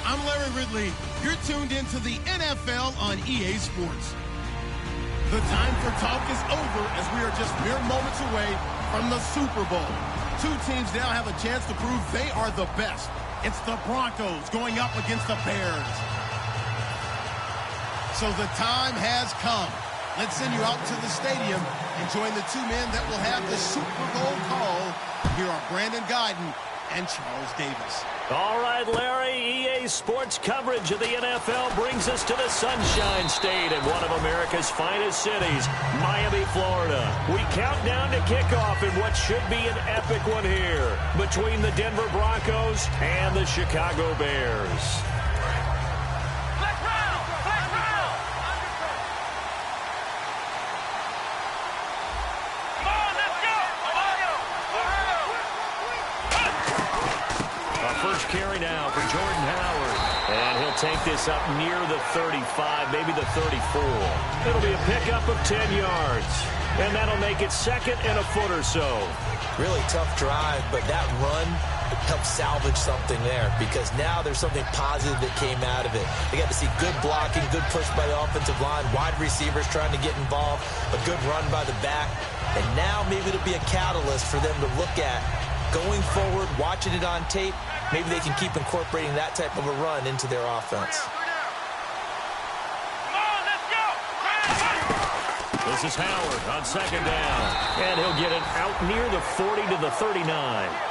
I'm Larry Ridley. You're tuned into the NFL on EA Sports. The time for talk is over as we are just mere moments away from the Super Bowl. Two teams now have a chance to prove they are the best. It's the Broncos going up against the Bears. So the time has come. Let's send you out to the stadium and join the two men that will have the Super Bowl call. Here are Brandon Guyton and Charles Davis. All right, Larry, EA Sports coverage of the NFL brings us to the Sunshine State in one of America's finest cities, Miami, Florida. We count down to kickoff in what should be an epic one here between the Denver Broncos and the Chicago Bears. Carry now for Jordan Howard. And he'll take this up near the 35, maybe the 34. It'll be a pickup of 10 yards. And that'll make it second and a foot or so. Really tough drive, but that run helped salvage something there because now there's something positive that came out of it. They got to see good blocking, good push by the offensive line, wide receivers trying to get involved, a good run by the back. And now maybe it'll be a catalyst for them to look at going forward, watching it on tape. Maybe they can keep incorporating that type of a run into their offense. This is Howard on second down. And he'll get it out near the 40 to the 39.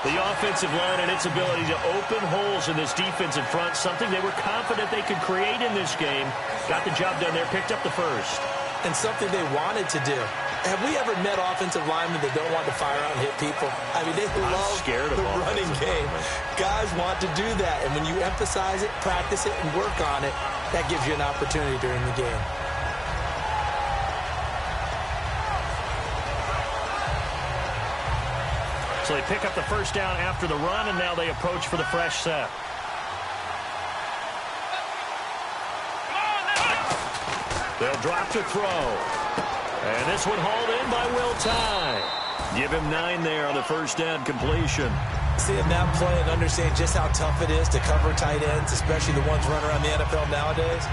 The offensive line and its ability to open holes in this defensive front, something they were confident they could create in this game. Got the job done there, picked up the first. And something they wanted to do. Have we ever met offensive linemen that don't want to fire out and hit people? I mean, they love the running game. Guys want to do that. And when you emphasize it, practice it, and work on it, that gives you an opportunity during the game. So they pick up the first down after the run, and now they approach for the fresh set. They'll drop to throw. And this one hauled in by Will Tye. Give him 9 there on the first down completion. Seeing that play and understanding just how tough it is to cover tight ends, especially the ones running around the NFL nowadays,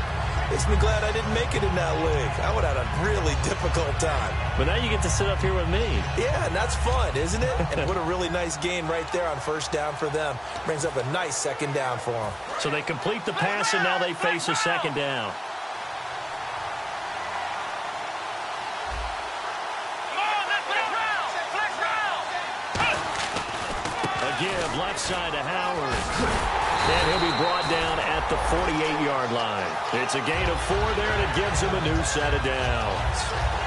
makes me glad I didn't make it in that league. I would have had a really difficult time. But now you get to sit up here with me. Yeah, and that's fun, isn't it? And what a really nice gain right there on first down for them. Brings up a nice second down for them. So they complete the pass, and now they face a second down. Give left side to Howard. And he'll be brought down at the 48-yard line. It's a gain of 4 there, and it gives him a new set of downs.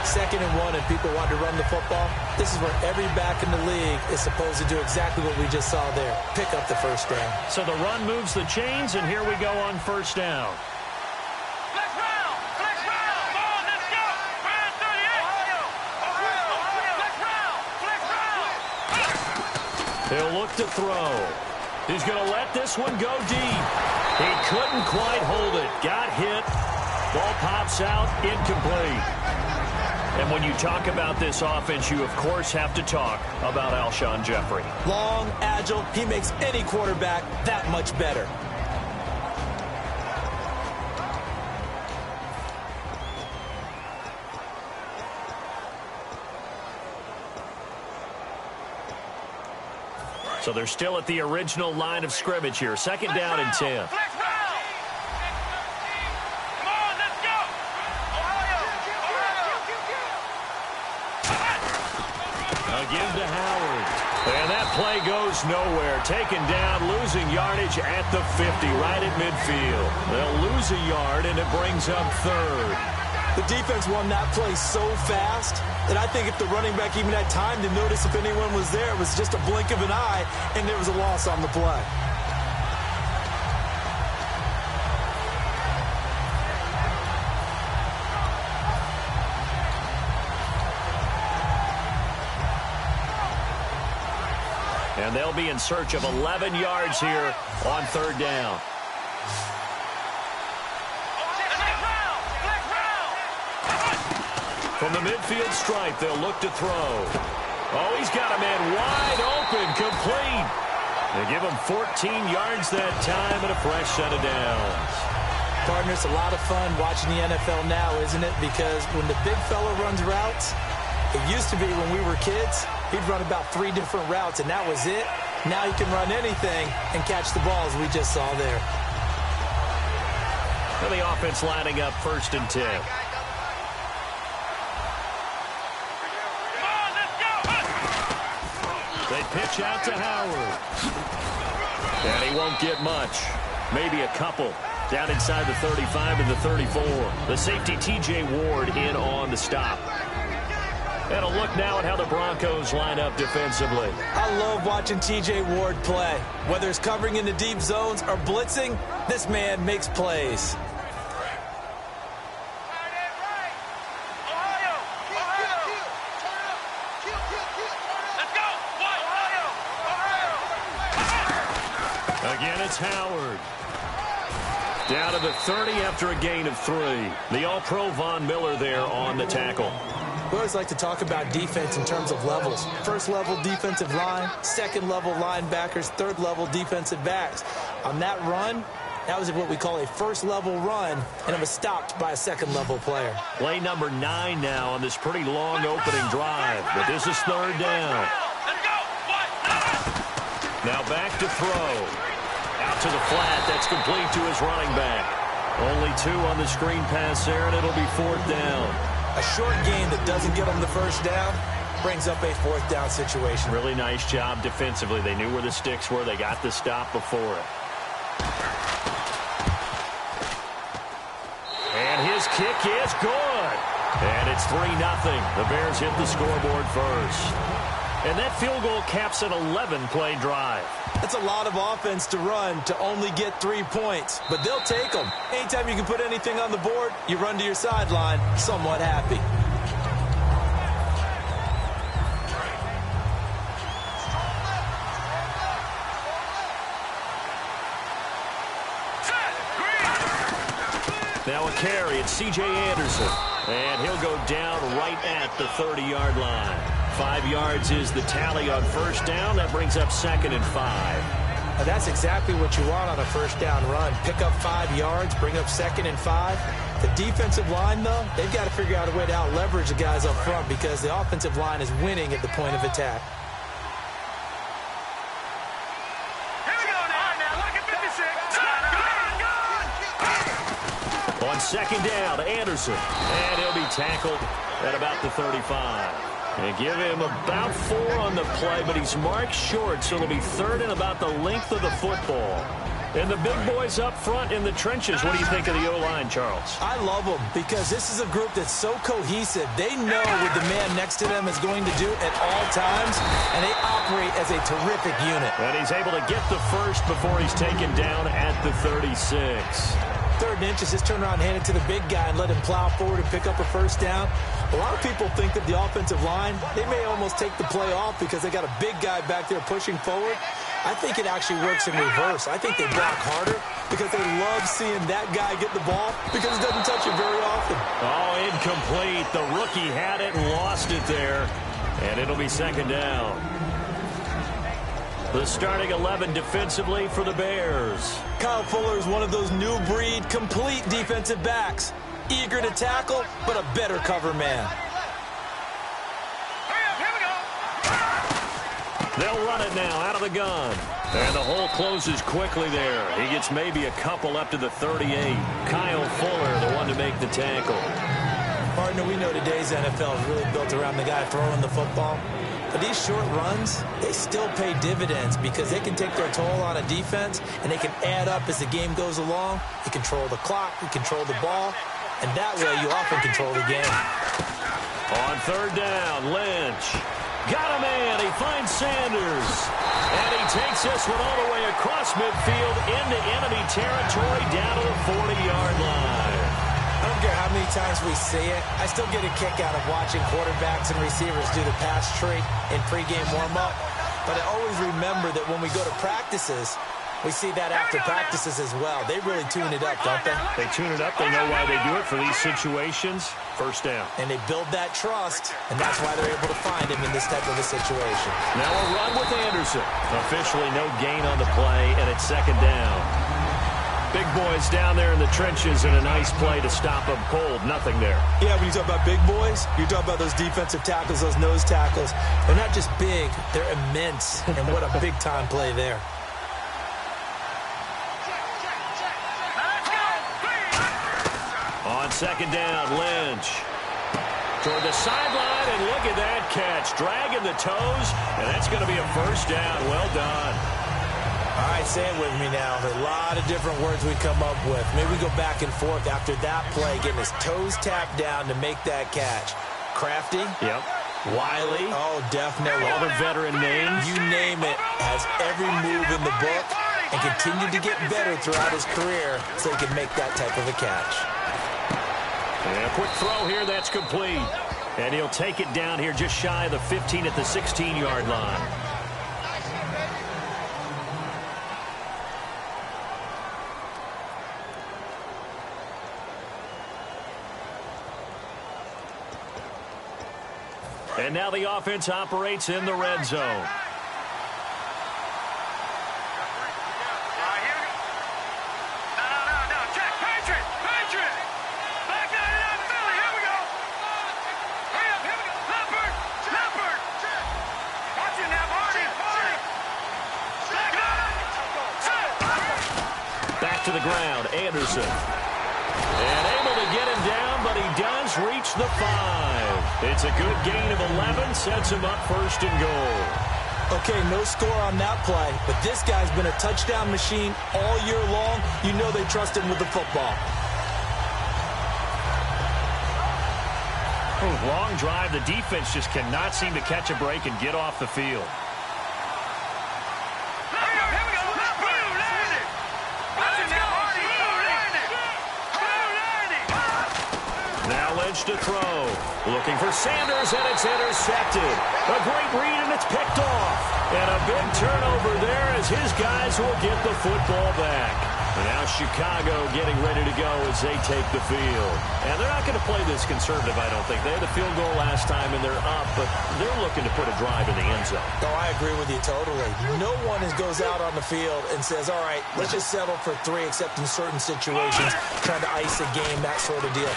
2nd and 1, and people want to run the football. This is where every back in the league is supposed to do exactly what we just saw there. Pick up the first down. So the run moves the chains, and here we go on first down. He'll look to throw. He's going to let this one go deep. He couldn't quite hold it. Got hit. Ball pops out. Incomplete. And when you talk about this offense, you, of course, have to talk about Alshon Jeffrey. Long, agile. He makes any quarterback that much better. So they're still at the original line of scrimmage here. Second down and 10. A give to Howard. And that play goes nowhere. Taken down, losing yardage at the 50, right at midfield. They'll lose a yard, and it brings up 3rd. The defense won that play so fast that I think if the running back even had time to notice if anyone was there, it was just a blink of an eye, and there was a loss on the play. And they'll be in search of 11 yards here on third down. From the midfield stripe, they'll look to throw. Oh, he's got a man wide open, complete. They give him 14 yards that time and a fresh set of downs. Partner, it's a lot of fun watching the NFL now, isn't it? Because when the big fella runs routes, it used to be when we were kids, he'd run about 3 different routes, and that was it. Now he can run anything and catch the balls we just saw there. And the offense lining up 1st and 10. They pitch out to Howard. And he won't get much. Maybe a couple. Down inside the 35 and the 34. The safety, T.J. Ward, in on the stop. And a look now at how the Broncos line up defensively. I love watching T.J. Ward play. Whether it's covering in the deep zones or blitzing, this man makes plays. Again, it's Howard. Down to the 30 after a gain of 3. The All-Pro Von Miller there on the tackle. We always like to talk about defense in terms of levels. First level defensive line, second level linebackers, third level defensive backs. On that run, that was what we call a first level run, and it was stopped by a second level player. Play number 9 now on this pretty long opening drive. But this is third down. Now back to throw. Out to the flat. That's complete to his running back. Only 2 on the screen pass there, and it'll be 4th down. A short game that doesn't get them the first down brings up a 4th down situation. Really nice job defensively. They knew where the sticks were. They got the stop before it. And his kick is good. And it's 3-0. The Bears hit the scoreboard first. And that field goal caps an 11-play drive. That's a lot of offense to run to only get 3 points, but they'll take them. Anytime you can put anything on the board, you run to your sideline somewhat happy. Now a carry, it's C.J. Anderson. And he'll go down right at the 30-yard line. 5 yards is the tally on first down. That brings up 2nd and 5. Now that's exactly what you want on a first down run. Pick up 5 yards, bring up 2nd and 5. The defensive line, though, they've got to figure out a way to out-leverage the guys up front because the offensive line is winning at the point of attack. On 2nd down, Anderson. And he'll be tackled at about the 35. They give him about 4 on the play, but he's marked short, so it'll be 3rd and about the length of the football. And the big boys up front in the trenches. What do you think of the O-line, Charles? I love them because this is a group that's so cohesive. They know what the man next to them is going to do at all times, and they operate as a terrific unit. And he's able to get the first before he's taken down at the 36. 3rd and inches, just turn around and hand it to the big guy and let him plow forward and pick up a first down. A lot of people think that the offensive line, they may almost take the play off because they got a big guy back there pushing forward. I think it actually works in reverse. I think they block harder because they love seeing that guy get the ball because he doesn't touch it very often. Oh, incomplete. The rookie had it and lost it there. And it'll be 2nd down. The starting 11 defensively for the Bears. Kyle Fuller is one of those new breed complete defensive backs. Eager to tackle, but a better cover man. They'll run it now out of the gun. And the hole closes quickly there. He gets maybe a couple up to the 38. Kyle Fuller, the one to make the tackle. Partner, we know today's NFL is really built around the guy throwing the football. But these short runs, they still pay dividends because they can take their toll on a defense and they can add up as the game goes along. You control the clock, you control the ball, and that way you often control the game. On 3rd down, Lynch. Got a man. He finds Sanders. And he takes this one all the way across midfield into enemy territory down to the 40-yard line. I don't care how many times we see it. I still get a kick out of watching quarterbacks and receivers do the pass tree in pregame warm-up. But I always remember that when we go to practices, we see that after practices as well. They really tune it up, don't they? They tune it up. They know why they do it for these situations. First down. And they build that trust, and that's why they're able to find him in this type of a situation. Now a run with Anderson. Officially no gain on the play, and it's second down. Big boys down there in the trenches, and a nice play to stop them cold. Nothing there. Yeah, when you talk about big boys, you're talking about those defensive tackles, those nose tackles. They're not just big, they're immense. And what a big-time play there. On second down, Lynch. Toward the sideline, and look at that catch. Dragging the toes, and that's going to be a first down. Well done. All right, say it with me now. There are a lot of different words we come up with. Maybe we go back and forth after that play, getting his toes tapped down to make that catch. Crafty. Yep. Wiley. Oh, definitely. All the veteran names. You name it. Has every move in the book and continued to get better throughout his career so he can make that type of a catch. And a quick throw here, that's complete. And he'll take it down here just shy of the 15 at the 16-yard line. And now the offense operates in the red zone. To the ground, Anderson. And able to get him down, but he does reach the 5. It's a good gain of 11, sets him up first and goal. Okay, no score on that play, but this guy's been a touchdown machine all year long. You know they trust him with the football. Long drive. The defense just cannot seem to catch a break and get off the field. To throw. Looking for Sanders, and it's intercepted. A great read, and it's picked off. And a big turnover there as his guys will get the football back. And now Chicago getting ready to go as they take the field. And they're not going to play this conservative, I don't think. They had the field goal last time, and they're up, but they're looking to put a drive in the end zone. Oh, I agree with you totally. No one goes out on the field and says, all right, let's just settle for 3, except in certain situations, trying to ice a game, that sort of deal.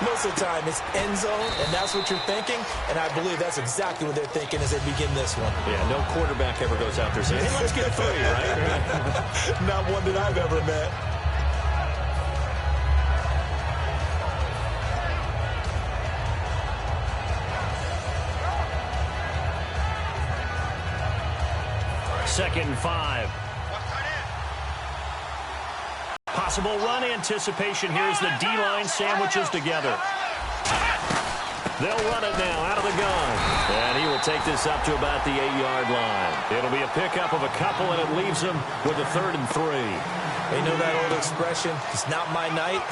Most of the time, it's end zone, and that's what you're thinking, and I believe that's exactly what they're thinking as they begin this one. Yeah, no quarterback ever goes out there saying, hey, let's get 3, right? Not one that I've ever met. Second and 5. Possible run anticipation here as the D-line sandwiches together. They'll run it now out of the gun. And he will take this up to about the 8-yard line. It'll be a pickup of a couple, and it leaves him with a 3rd and 3. They know that old expression, it's not my night.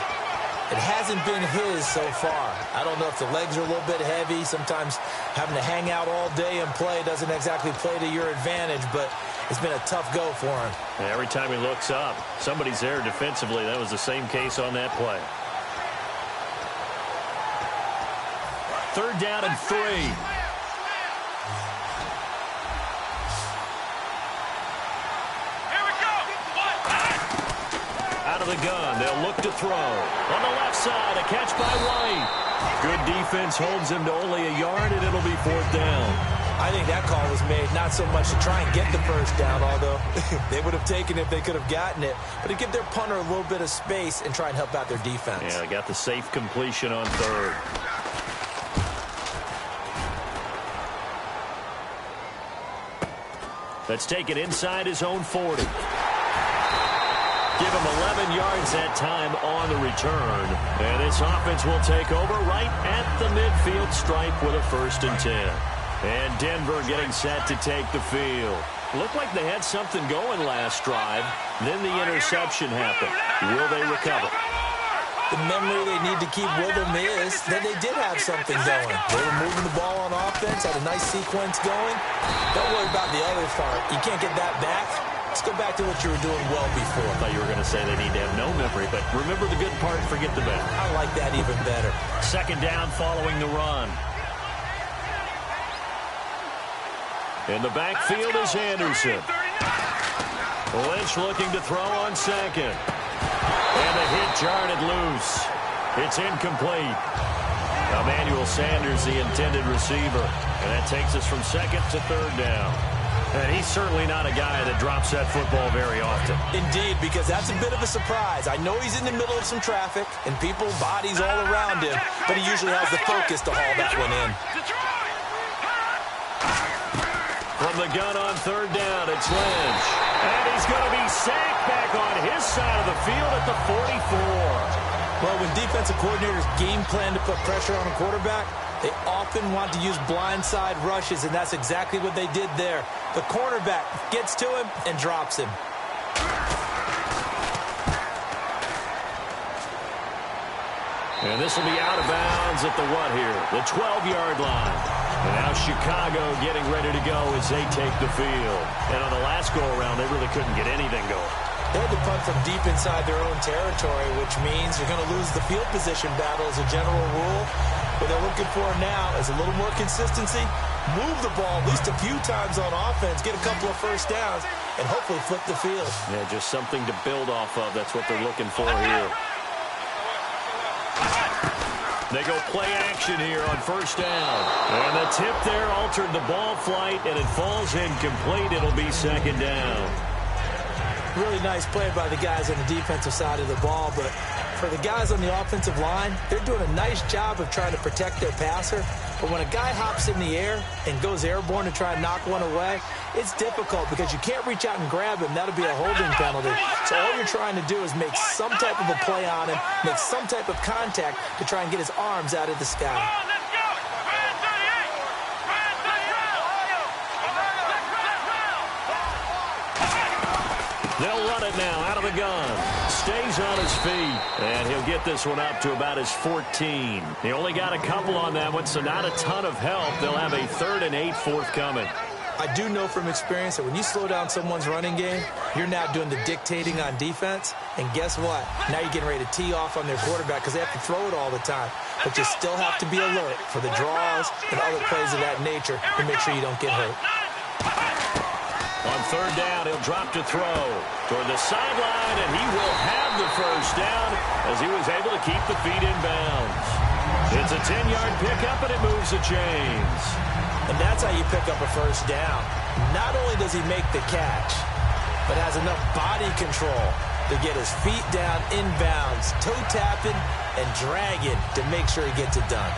It hasn't been his so far. I don't know if the legs are a little bit heavy. Sometimes having to hang out all day and play doesn't exactly play to your advantage, but it's been a tough go for him. And every time he looks up, somebody's there defensively. That was the same case on that play. 3rd down and 3. Out of the gun, they'll look to throw. On the left side, a catch by White. Good defense holds him to only a yard, and it'll be 4th down. I think that call was made not so much to try and get the first down, although they would have taken it if they could have gotten it, but to give their punter a little bit of space and try and help out their defense. Yeah, they got the safe completion on 3rd. Let's take it inside his own 40. Give him 11 yards that time on the return. And this offense will take over right at the midfield stripe with a 1st and 10. And Denver getting set to take the field. Looked like they had something going last drive. Then the interception happened. Will they recover? The memory they need to keep with them is that they did have something going. They were moving the ball on offense, had a nice sequence going. Don't worry about the other part. You can't get that back. Let's go back to what you were doing well before. I thought you were going to say they need to have no memory, but remember the good part, forget the bad. I like that even better. Second down following the run. In the backfield is Anderson. Lynch looking to throw on second. And the hit jarred it loose. It's incomplete. Emmanuel Sanders, the intended receiver. And that takes us from second to third down. And he's certainly not a guy that drops that football very often. Indeed, because that's a bit of a surprise. I know he's in the middle of some traffic and people, bodies all around him, but he usually has the focus to haul that one in. From the gun on third down, it's Lynch. And he's going to be sacked back on his side of the field at the 44. Well, when defensive coordinators game plan to put pressure on a quarterback, they often want to use blindside rushes, and that's exactly what they did there. The cornerback gets to him and drops him. And this will be out of bounds at the what here? The 12-yard line. And now Chicago getting ready to go as they take the field. And on the last go-around, they really couldn't get anything going. They had to punt from deep inside their own territory, which means you're going to lose the field position battle as a general rule. What they're looking for now is a little more consistency, move the ball at least a few times on offense, get a couple of first downs, and hopefully flip the field. Yeah, just something to build off of. That's what they're looking for here. They go play action here on first down. And the tip there altered the ball flight, and it falls incomplete. It'll be second down. Really nice play by the guys on the defensive side of the ball, but for the guys on the offensive line, they're doing a nice job of trying to protect their passer. But when a guy hops in the air and goes airborne to try and knock one away, it's difficult because you can't reach out and grab him. That'll be a holding penalty. So all you're trying to do is make some type of a play on him, make some type of contact to try and get his arms out of the sky. They'll run it now out of the gun. Stays on his feet. And he'll get this one up to about his 14. He only got a couple on that one, so not a ton of help. They'll have a 3rd and 8 forthcoming. I do know from experience that when you slow down someone's running game, you're now doing the dictating on defense. And guess what? Now you're getting ready to tee off on their quarterback because they have to throw it all the time. But you still have to be alert for the draws and other plays of that nature to make sure you don't get hurt. On third down, he'll drop to throw toward the sideline, and he will have the first down as he was able to keep the feet in bounds. It's a 10-yard pickup, and it moves the chains. And that's how you pick up a first down. Not only does he make the catch, but has enough body control to get his feet down in bounds, toe tapping and dragging to make sure he gets it done.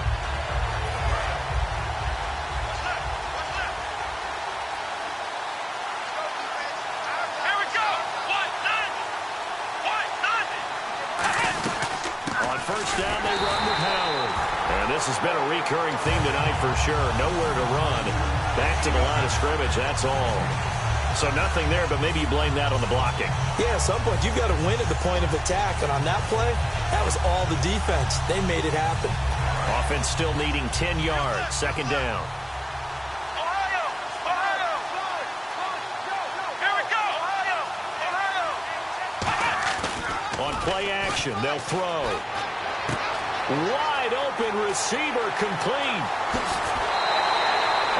First down, they run with Howard. And this has been a recurring theme tonight for sure. Nowhere to run. Back to the line of scrimmage, that's all. So nothing there, but maybe you blame that on the blocking. Yeah, at some point you've got to win at the point of attack. And on that play, that was all the defense. They made it happen. Offense still needing 10 yards. Second down. On play action, they'll throw. Wide open receiver complete.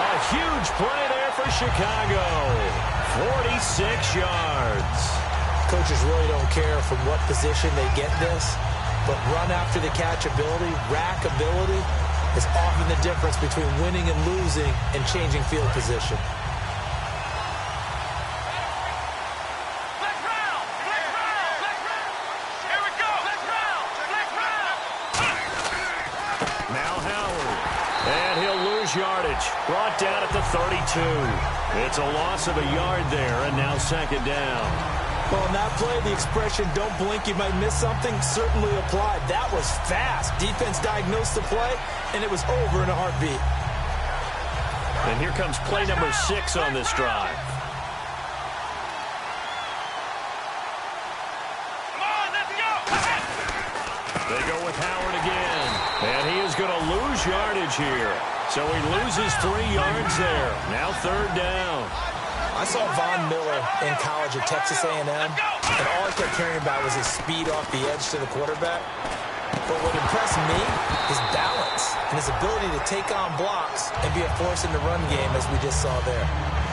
A huge play there for Chicago. 46 yards. Coaches really don't care from what position they get this, but run after the catch ability, rack ability is often the difference between winning and losing and changing field position. Yardage brought down at the 32. It's a loss of a yard there, and now second down. Well, on that play, the expression, don't blink, you might miss something, certainly applied. That was fast. Defense diagnosed the play, and it was over in a heartbeat. And here comes play number 6 on this drive. They go with Howard again. And he is going to lose yardage here. So he loses 3 yards there. Now 3rd down. I saw Von Miller in college at Texas A&M, and all I kept hearing about was his speed off the edge to the quarterback. But what impressed me, his balance and his ability to take on blocks and be a force in the run game, as we just saw there.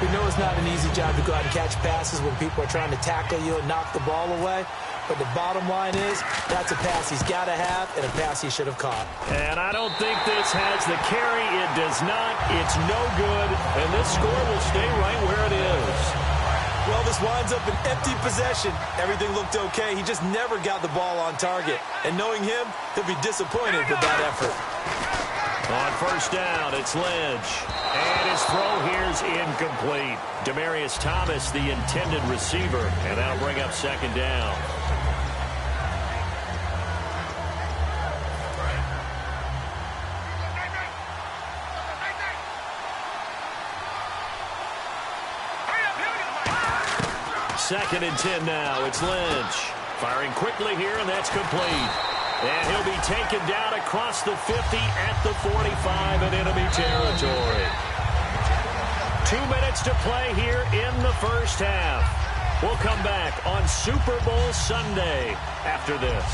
We know it's not an easy job to go out and catch passes when people are trying to tackle you and knock the ball away. But the bottom line is, that's a pass he's got to have and a pass he should have caught. And I don't think this has the carry. It does not. It's no good. And this score will stay right where it is. Well, this winds up an empty possession. Everything looked okay. He just never got the ball on target. And knowing him, he'll be disappointed with that effort. On 1st down, it's Lynch. And his throw here's incomplete. Demaryius Thomas, the intended receiver. And that'll bring up 2nd down. Second and 10 now. It's Lynch. Firing quickly here, and that's complete. And he'll be taken down across the 50 at the 45 in enemy territory. 2 minutes to play here in the 1st half. We'll come back on Super Bowl Sunday after this.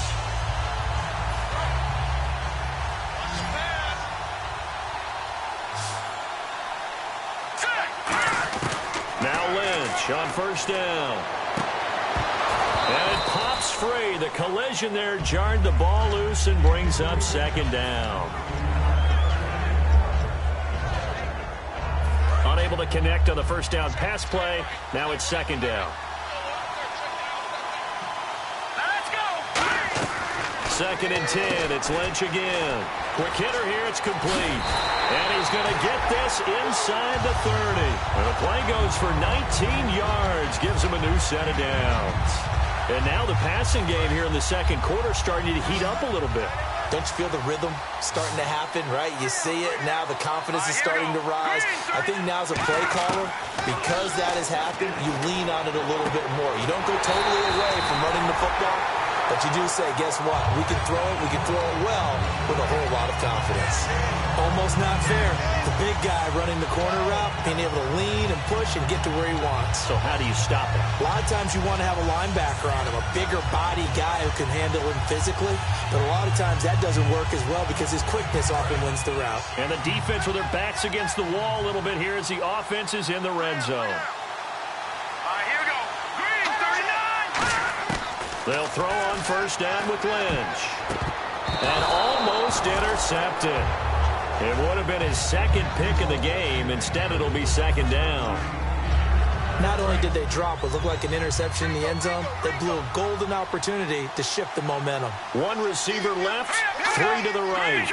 Now Lynch on 1st down. And it pops free. The collision there jarred the ball loose and brings up 2nd down. Unable to connect on the 1st down pass play. Now it's 2nd down. Let's go. 2nd and 10. It's Lynch again. Quick hitter here. It's complete. And he's going to get this inside the 30. And the play goes for 19 yards. Gives him a new set of downs. And now the passing game here in the 2nd quarter starting to heat up a little bit. Don't you feel the rhythm starting to happen, right? You see it, now the confidence is starting to rise. I think now's a play caller. Because that has happened, you lean on it a little bit more. You don't go totally away from running the football, but you do say, guess what? We can throw it well with a whole lot of confidence. Almost not fair. The big guy running the corner route, being able to lean and push and get to where he wants. So how do you stop it? A lot of times you want to have a linebacker on him, a bigger body guy who can handle him physically. But a lot of times that doesn't work as well because his quickness often wins the route. And the defense with their backs against the wall a little bit here as the offense is in the red zone. Here we go. Green, 39. They'll throw on 1st down with Lynch. And almost intercepted. It would have been his 2nd pick of the game. Instead, it'll be 2nd down. Not only did they drop what looked like an interception in the end zone, they blew a golden opportunity to shift the momentum. 1 receiver left, 3 to the right.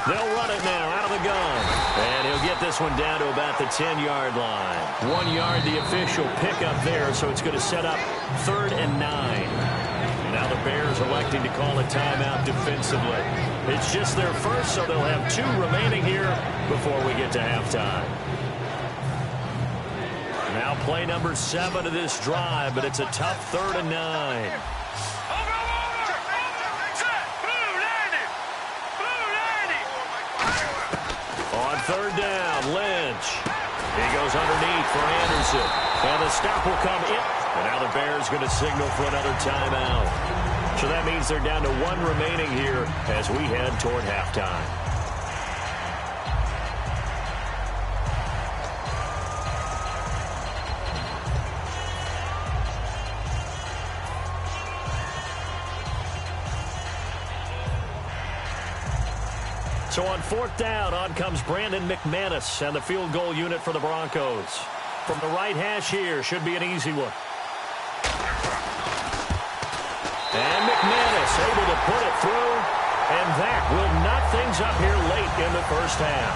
They'll run it now out of the gun. And he'll get this one down to about the 10-yard line. 1 yard, the official pickup there, so it's going to set up 3rd and 9. Now the Bears electing to call a timeout defensively. It's just their first, so they'll have 2 remaining here before we get to halftime. Now play number 7 of this drive, but it's a tough 3rd and 9. On 3rd down, Lynch. He goes underneath for Anderson. And the stop will come in. And now the Bears going to signal for another timeout. So that means they're down to 1 remaining here as we head toward halftime. So on 4th down, on comes Brandon McManus and the field goal unit for the Broncos. From the right hash here, should be an easy one. And McManus able to put it through, and that will knock things up here late in the 1st half.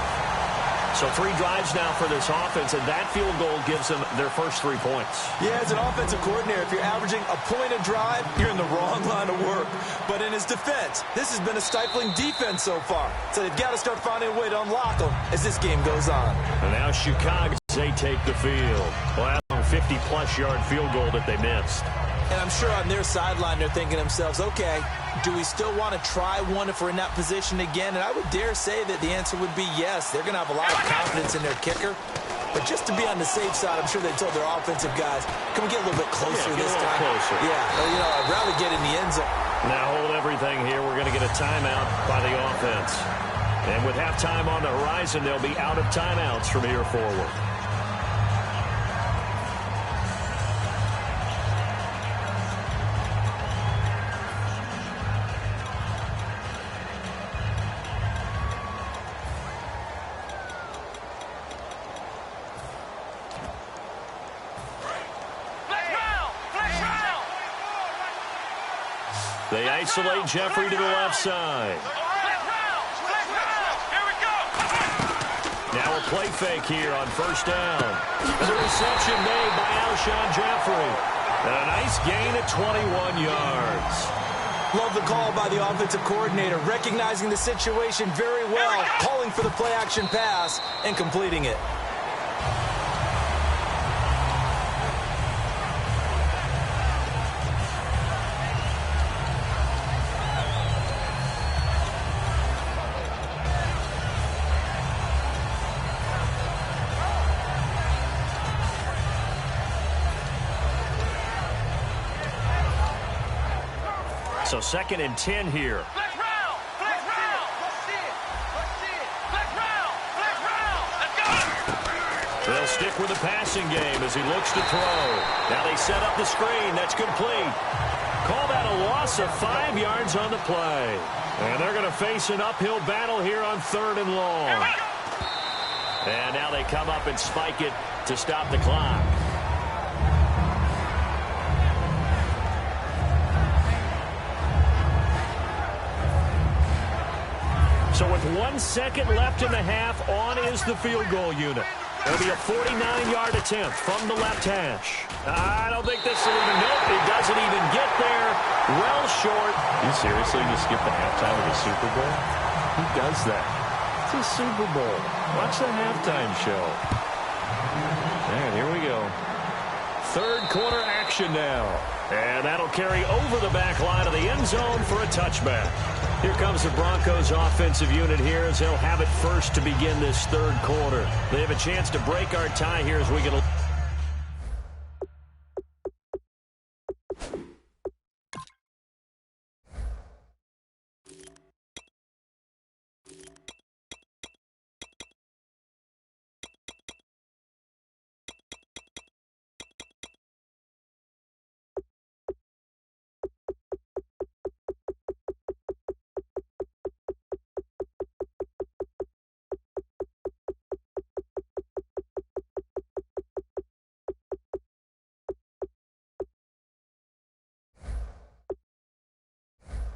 So 3 drives now for this offense, and that field goal gives them their first 3 points. Yeah, as an offensive coordinator, if you're averaging a point a drive, you're in the wrong line of work. But in his defense, this has been a stifling defense so far. So they've got to start finding a way to unlock them as this game goes on. And now Chicago, they take the field. Well, 50-plus yard field goal that they missed. And I'm sure on their sideline they're thinking to themselves, okay, do we still want to try one if we're in that position again? And I would dare say that the answer would be yes. They're going to have a lot of confidence in their kicker. But just to be on the safe side, I'm sure they told their offensive guys, can we get a little bit closer this time? Closer. Yeah, I'd rather get in the end zone. Now hold everything here. We're going to get a timeout by the offense. And with halftime on the horizon, they'll be out of timeouts from here forward. They isolate Jeffrey to the left side. Now a play fake here on first down. The reception made by Alshon Jeffrey. And a nice gain at 21 yards. Love the call by the offensive coordinator, recognizing the situation very well, calling for the play-action pass and completing it. So 2nd and 10 here. They'll stick with the passing game as he looks to throw. Now they set up the screen. That's complete. Call that a loss of 5 yards on the play. And they're going to face an uphill battle here on 3rd and long. And now they come up and spike it to stop the clock. So with 1 second left in the half, on is the field goal unit. It'll be a 49-yard attempt from the left hash. I don't think this will even, nope, it doesn't even get there. Well short. You seriously just skip the halftime of the Super Bowl? Who does that? It's a Super Bowl. Watch the halftime show. And here we go. 3rd quarter action now. And that'll carry over the back line of the end zone for a touchback. Here comes the Broncos offensive unit here as they'll have it first to begin this 3rd quarter. They have a chance to break our tie here as we get a...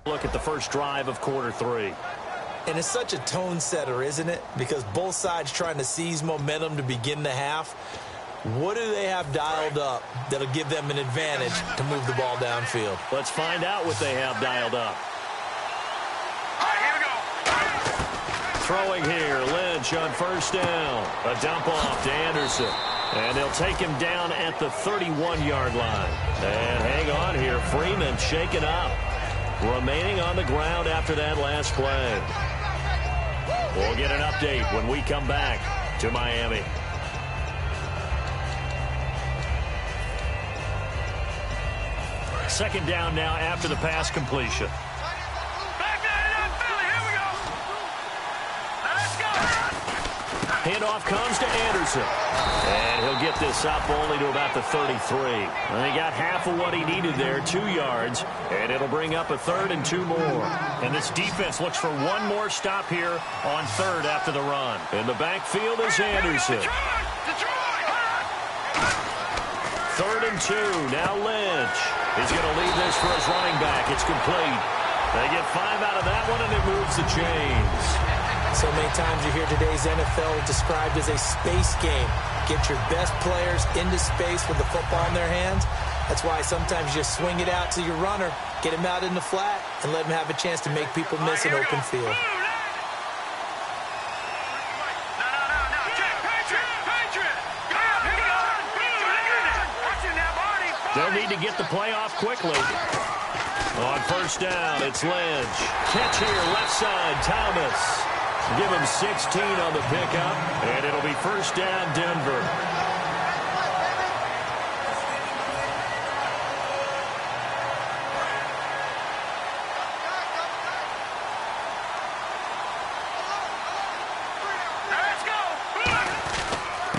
Look at the first drive of quarter 3. And it's such a tone setter, isn't it? Because both sides trying to seize momentum to begin the half. What do they have dialed up that'll give them an advantage to move the ball downfield? Let's find out what they have dialed up. All right, here we go. Throwing here, Lynch on first down. A dump off to Anderson. And they'll take him down at the 31-yard line. And hang on here, Freeman shaken up. Remaining on the ground after that last play. We'll get an update when we come back to Miami. Second down now after the pass completion. Handoff comes to Anderson. And he'll get this up only to about the 33. And he got half of what he needed there, 2 yards. And it'll bring up a 3rd and 2 more. And this defense looks for one more stop here on 3rd after the run. In the backfield is Anderson. 3rd and 2. Now Lynch. He's going to leave this for his running back. It's complete. They get 5 out of that one, and it moves the chains. So many times you hear today's NFL described as a space game. Get your best players into space with the football in their hands. That's why sometimes you just swing it out to your runner, get him out in the flat, and let him have a chance to make people miss an open field. They'll need to get the play off quickly. On first down, it's Lynch. Catch here, left side, Thomas. Give him 16 on the pickup, and it'll be first down, Denver.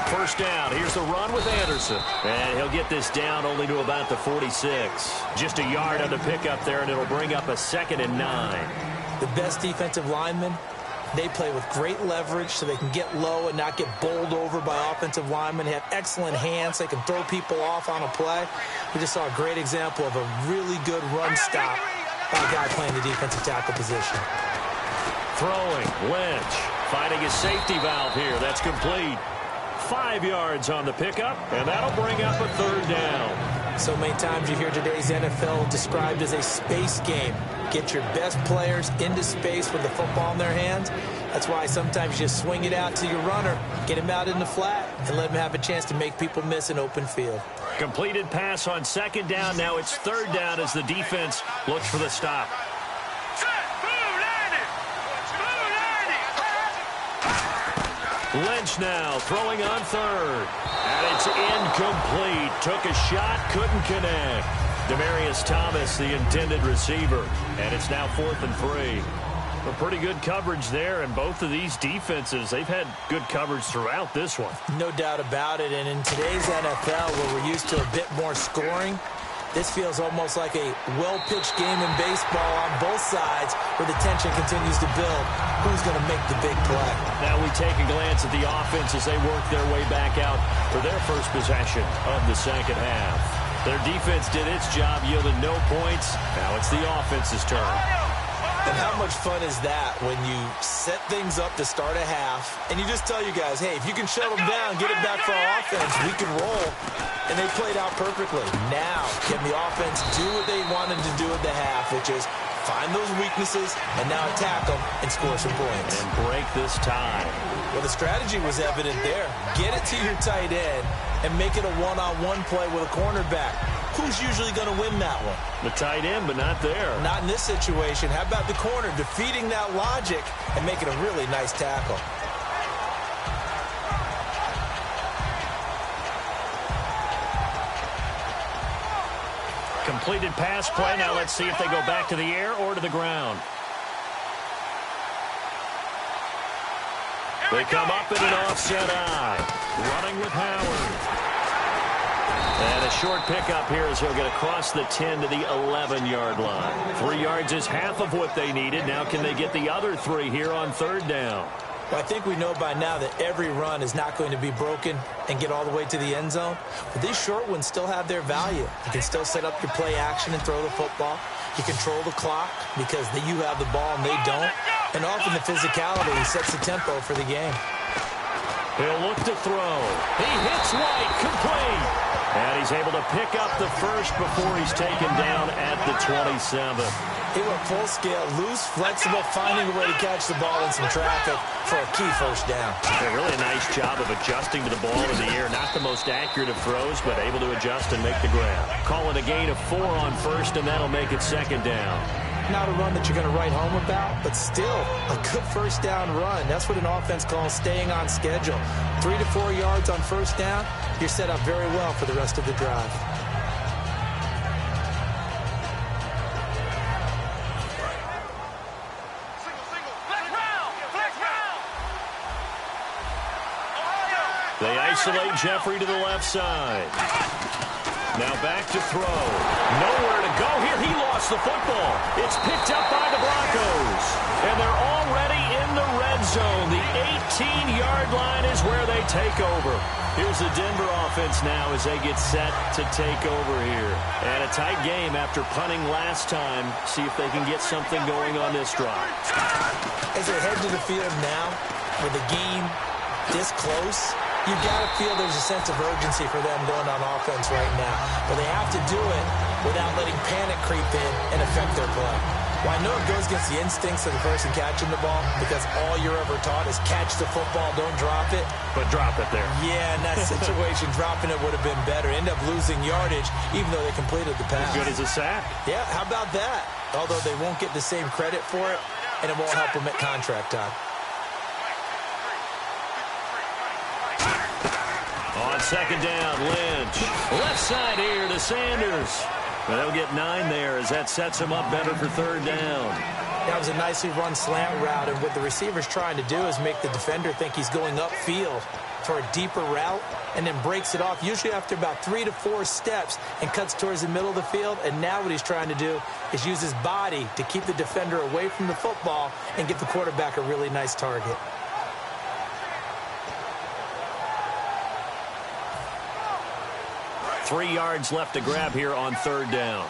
First down. Here's the run with Anderson. And he'll get this down only to about the 46. Just a yard on the pickup there, and it'll bring up a 2nd and 9. The best defensive linemen, they play with great leverage so they can get low and not get bowled over by offensive linemen. They have excellent hands. They can throw people off on a play. We just saw a great example of a really good run stop by a guy playing the defensive tackle position. Throwing, Lynch. Finding his safety valve here. That's complete. 5 yards on the pickup, and that'll bring up a 3rd down. So many times you hear today's NFL described as a space game. Get your best players into space with the football in their hands. That's why sometimes you just swing it out to your runner, get him out in the flat, and let him have a chance to make people miss an open field. Completed pass on 2nd down. Now it's 3rd down as the defense looks for the stop. Lynch now throwing on 3rd. And it's incomplete. Took a shot, couldn't connect. Demaryius Thomas, the intended receiver. And it's now 4th and 3. A pretty good coverage there, and both of these defenses, they've had good coverage throughout this one. No doubt about it. And in today's NFL, where we're used to a bit more scoring, this feels almost like a well-pitched game in baseball on both sides where the tension continues to build. Who's going to make the big play? Now we take a glance at the offense as they work their way back out for their first possession of the 2nd half. Their defense did its job, yielded no points. Now it's the offense's turn. And how much fun is that when you set things up to start a half and you just tell you guys, hey, if you can shut them down, get it back for our offense, we can roll. And they played out perfectly. Now, can the offense do what they wanted to do at the half, which is find those weaknesses and now attack them and score some points. And break this tie. Well, the strategy was evident there. Get it to your tight end and make it a one-on-one play with a cornerback. Who's usually going to win that one? The tight end, but not there. Not in this situation. How about the corner defeating that logic and making a really nice tackle? Completed pass play. Now let's see if they go back to the air or to the ground. They come up in an offset eye. Running with Howard. And a short pickup here as he'll get across the 10 to the 11-yard line. 3 yards is half of what they needed. Now can they get the other 3 here on 3rd down? Well, I think we know by now that every run is not going to be broken and get all the way to the end zone. But these short ones still have their value. You can still set up your play action and throw the football. You control the clock because you have the ball and they don't. And often the physicality sets the tempo for the game. He'll look to throw. He hits White, complete. And he's able to pick up the first before he's taken down at the 27. He went full scale, loose, flexible, finding a way to catch the ball in some traffic for a key first down. Yeah, really a nice job of adjusting to the ball in the air. Not the most accurate of throws, but able to adjust and make the grab. Call it a gain of 4 on first, and that'll make it 2nd down. Not a run that you're going to write home about, but still a good first down run. That's what an offense calls staying on schedule. 3 to 4 yards on first down, you're set up very well for the rest of the drive. They isolate Jeffrey to the left side. Now back to throw. Nowhere to go here. He lost the football. It's picked up by the Broncos. And they're already in the red zone. The 18-yard line is where they take over. Here's the Denver offense now as they get set to take over here. And a tight game after punting last time. See if they can get something going on this drive. As they head to the field now, with the game this close, you've got to feel there's a sense of urgency for them going on offense right now. But they have to do it without letting panic creep in and affect their play. Well, I know it goes against the instincts of the person catching the ball because all you're ever taught is catch the football, don't drop it. But drop it there. Yeah, in that situation, dropping it would have been better. End up losing yardage, even though they completed the pass. As good as a sack. Yeah, how about that? Although they won't get the same credit for it, and it won't help them at contract time. On second down, Lynch. Left side here to Sanders. But they'll get 9 there as that sets him up better for third down. That was a nicely run slant route, and what the receiver's trying to do is make the defender think he's going upfield for a deeper route and then breaks it off, usually after about 3 to 4 steps, and cuts towards the middle of the field. And now what he's trying to do is use his body to keep the defender away from the football and give the quarterback a really nice target. Three yards left to grab here on third down.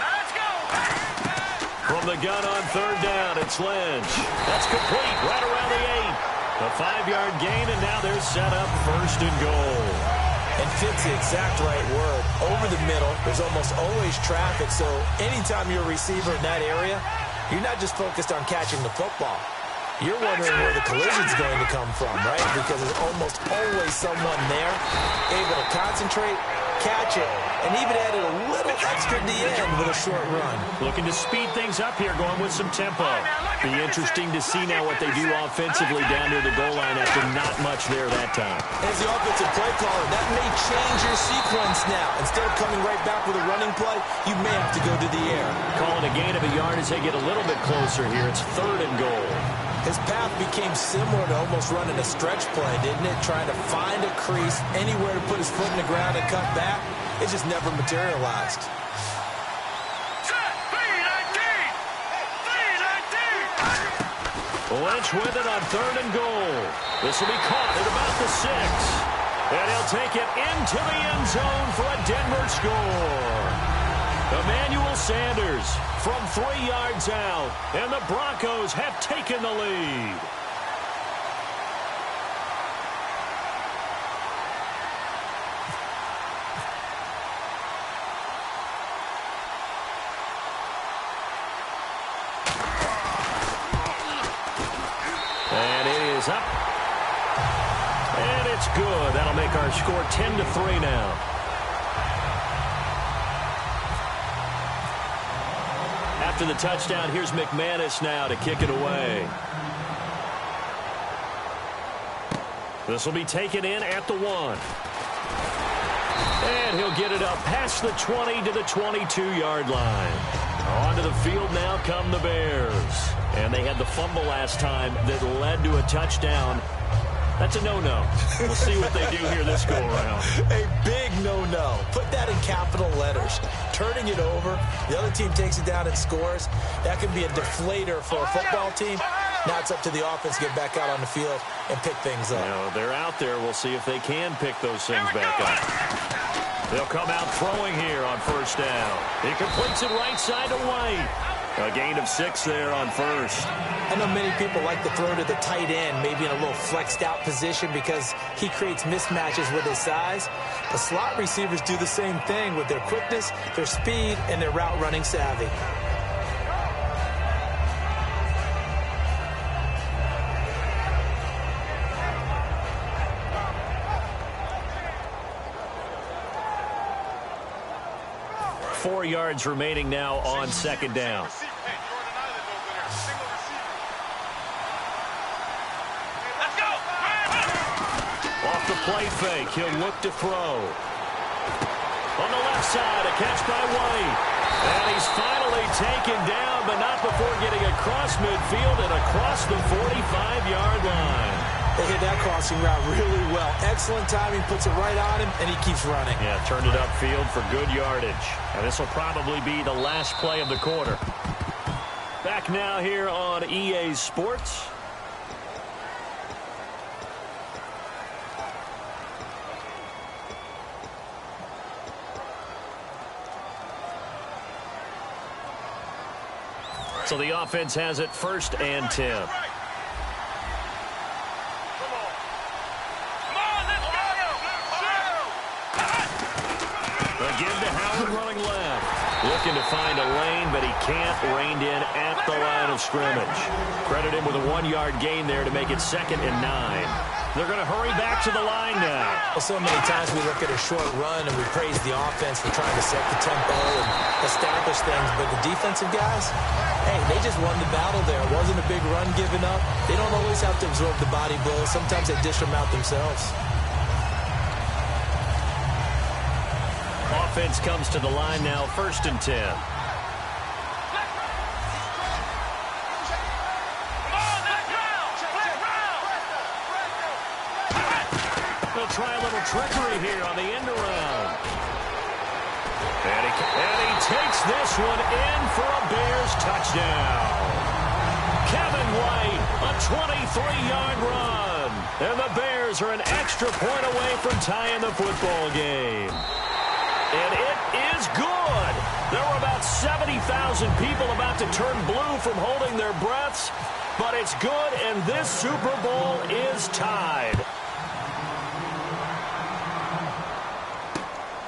Let's go. From the gun on third down, it's Lynch. That's complete right around the 8. A 5-yard gain, and now they're set up first and goal. And fit's the exact right word. Over the middle, there's almost always traffic, so anytime you're a receiver in that area, you're not just focused on catching the football. You're wondering where the collision's going to come from, right? Because there's almost always someone there able to concentrate, catch it, and even add a little extra at the end with a short run. Looking to speed things up here, going with some tempo. Be interesting to see now what they do offensively down near the goal line after not much there that time. As the offensive play caller, that may change your sequence now. Instead of coming right back with a running play, you may have to go to the air. Calling a gain of a yard as they get a little bit closer here. It's third and goal. His path became similar to almost running a stretch play, didn't it? Trying to find a crease, anywhere to put his foot in the ground and cut back. It just never materialized. Lynch with it on third and goal. This will be caught at about the 6. And he'll take it into the end zone for a Denver score. Emmanuel Sanders from 3 yards out, and the Broncos have taken the lead. And it is up. And it's good. That'll make our score 10-3 now. After the touchdown, here's McManus now to kick it away. This will be taken in at the 1. And he'll get it up past the 20 to the 22-yard line. Onto the field now come the Bears. And they had the fumble last time that led to a touchdown. That's a no-no. We'll see what they do here this go-around. A big no-no. Put that in capital letters. Turning it over, the other team takes it down and scores. That can be a deflator for a football team. Now it's up to the offense to get back out on the field and pick things up. Now, they're out there. We'll see if they can pick those things back up. They'll come out throwing here on first down. He completes it right side to White. A gain of 6 there on first. I know many people like to throw to the tight end, maybe in a little flexed out position because he creates mismatches with his size. The slot receivers do the same thing with their quickness, their speed, and their route running savvy. Four yards remaining now on second down. Off the play fake, he'll look to throw. On the left side, a catch by White. And he's finally taken down, but not before getting across midfield and across the 45-yard line. They hit that crossing route really well. Excellent timing, puts it right on him, and he keeps running. Yeah, turned it upfield for good yardage. And this will probably be the last play of the quarter. Back now here on EA Sports. So the offense has it first and 10. Again to Howard running left. looking to find a lane, but he can't. Reined in at the line of scrimmage. Credit him with a 1-yard gain there to make it 2nd and 9. They're going to hurry back to the line now. Well, so many times we look at a short run and we praise the offense for trying to set the tempo and establish things, but the defensive guys, hey, they just won the battle there. It wasn't a big run given up. They don't always have to absorb the body blows. Sometimes they dish them out themselves. Offense comes to the line now, 1st and 10. They'll try a little trickery here on the end around. And he takes this one in for a Bears touchdown. Kevin White, a 23-yard run. And the Bears are an extra point away from tying the football game. And it is good. There were about 70,000 people about to turn blue from holding their breaths. But it's good, and this Super Bowl is tied.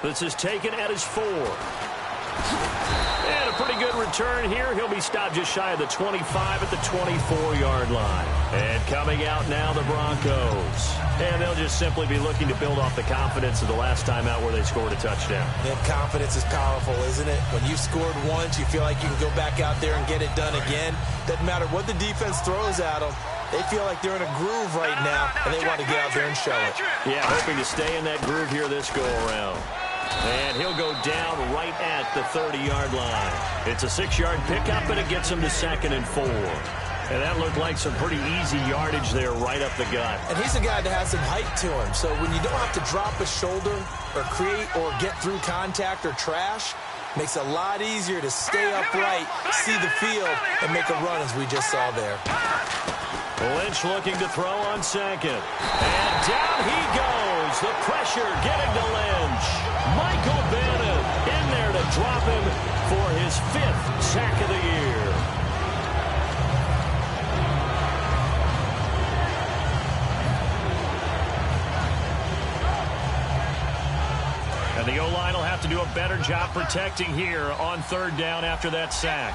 This is taken at his 4. And a pretty good return here. He'll be stopped just shy of the 25 at the 24-yard line. And coming out now, the Broncos. And they'll just simply be looking to build off the confidence of the last time out where they scored a touchdown. And confidence is powerful, isn't it? When you've scored once, you feel like you can go back out there and get it done again. Doesn't matter what the defense throws at them. They feel like they're in a groove right now, and they want to get out there and show it. Yeah, hoping to stay in that groove here this go-around. And he'll go down right at the 30-yard line. It's a 6-yard pickup, and it gets him to 2nd and 4. And that looked like some pretty easy yardage there right up the gut. And he's a guy that has some height to him. So when you don't have to drop a shoulder or create or get through contact or trash, makes it a lot easier to stay upright, see the field, and make a run as we just saw there. Lynch looking to throw on 2nd. And down he goes. The pressure getting to Lynch. Michael Bennett in there to drop him for his 5th sack of the year. And the O-line will have to do a better job protecting here on 3rd down after that sack.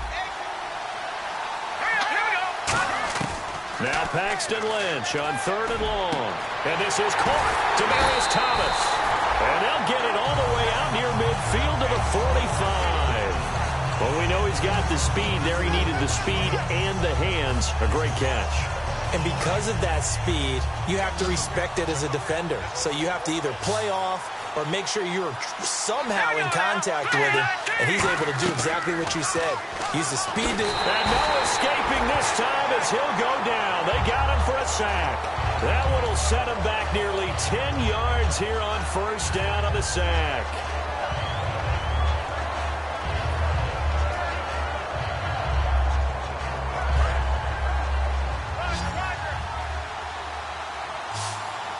Now Paxton Lynch on 3rd and long. And this is caught. Demaryius Thomas. And they'll get it all the way out near midfield to the 45. Well, we know he's got the speed there. He needed the speed and the hands. A great catch. And because of that speed, you have to respect it as a defender. So you have to either play off or make sure you're somehow in contact with him, and he's able to do exactly what you said. Use the speed to... And no escaping this time as he'll go down. They got him for a sack. That one will set him back nearly 10 yards here on 1st down on the sack.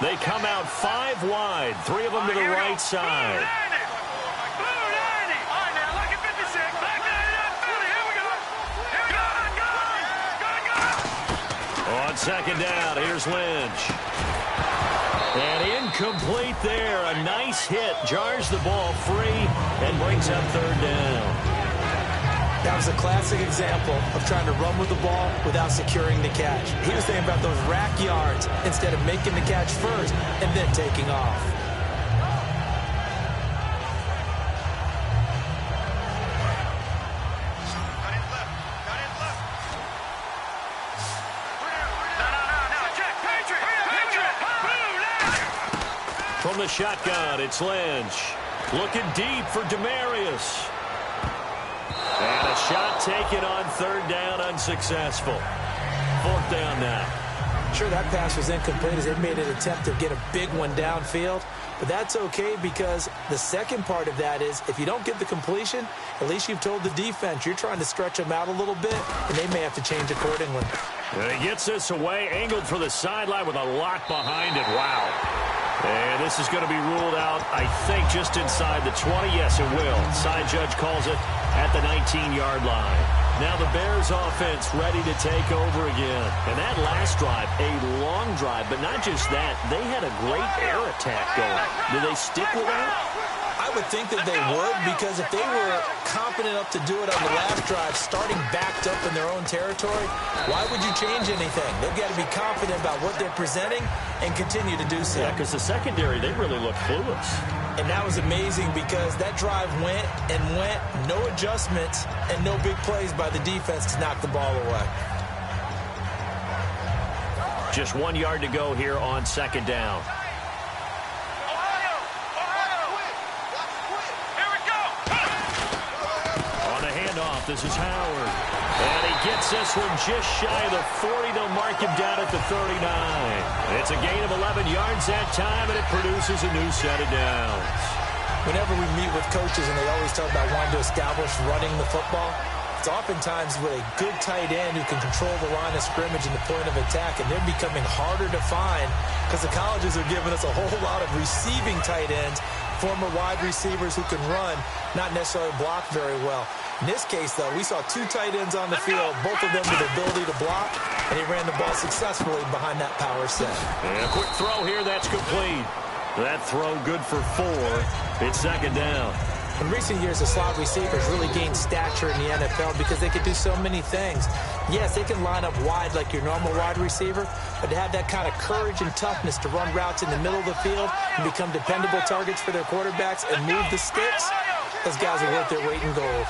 They come out 5 wide, 3 of them to the right side. On 2nd down, here's Lynch. And incomplete there. A nice hit. Jars the ball free and brings up 3rd down. That was a classic example of trying to run with the ball without securing the catch. He was thinking about those rack yards instead of making the catch first and then taking off. From the shotgun, it's Lynch. Looking deep for Demaryius. And a shot taken on 3rd down, unsuccessful. 4th down now. Sure, that pass was incomplete as they made an attempt to get a big one downfield. But that's okay because the second part of that is if you don't get the completion, at least you've told the defense you're trying to stretch them out a little bit, and they may have to change accordingly. And he gets this away, angled for the sideline with a lot behind it. Wow. And this is going to be ruled out, I think, just inside the 20. Yes, it will. Side judge calls it at the 19-yard line. Now the Bears offense ready to take over again. And that last drive, a long drive, but not just that. They had a great air attack going. Do they stick with that? I I would think that they would, because if they were confident enough to do it on the last drive, starting backed up in their own territory, why would you change anything? They've got to be confident about what they're presenting and continue to do so. Yeah, because the secondary, they really look clueless. And that was amazing because that drive went and went, no adjustments and no big plays by the defense to knock the ball away. Just 1 yard to go here on second down. This is Howard. And he gets this one just shy of the 40. They'll mark him down at the 39. It's a gain of 11 yards that time, and it produces a new set of downs. Whenever we meet with coaches and they always talk about wanting to establish running the football, it's oftentimes with a good tight end who can control the line of scrimmage and the point of attack, and they're becoming harder to find because the colleges are giving us a whole lot of receiving tight ends, former wide receivers who can run, not necessarily block very well. In this case, though, we saw two tight ends on the field, both of them with the ability to block, and he ran the ball successfully behind that power set. And a quick throw here, that's complete. That throw good for 4. It's second down. In recent years, the slot receivers really gained stature in the NFL because they could do so many things. Yes, they can line up wide like your normal wide receiver, but to have that kind of courage and toughness to run routes in the middle of the field and become dependable targets for their quarterbacks and move the sticks, those guys are worth their weight in gold.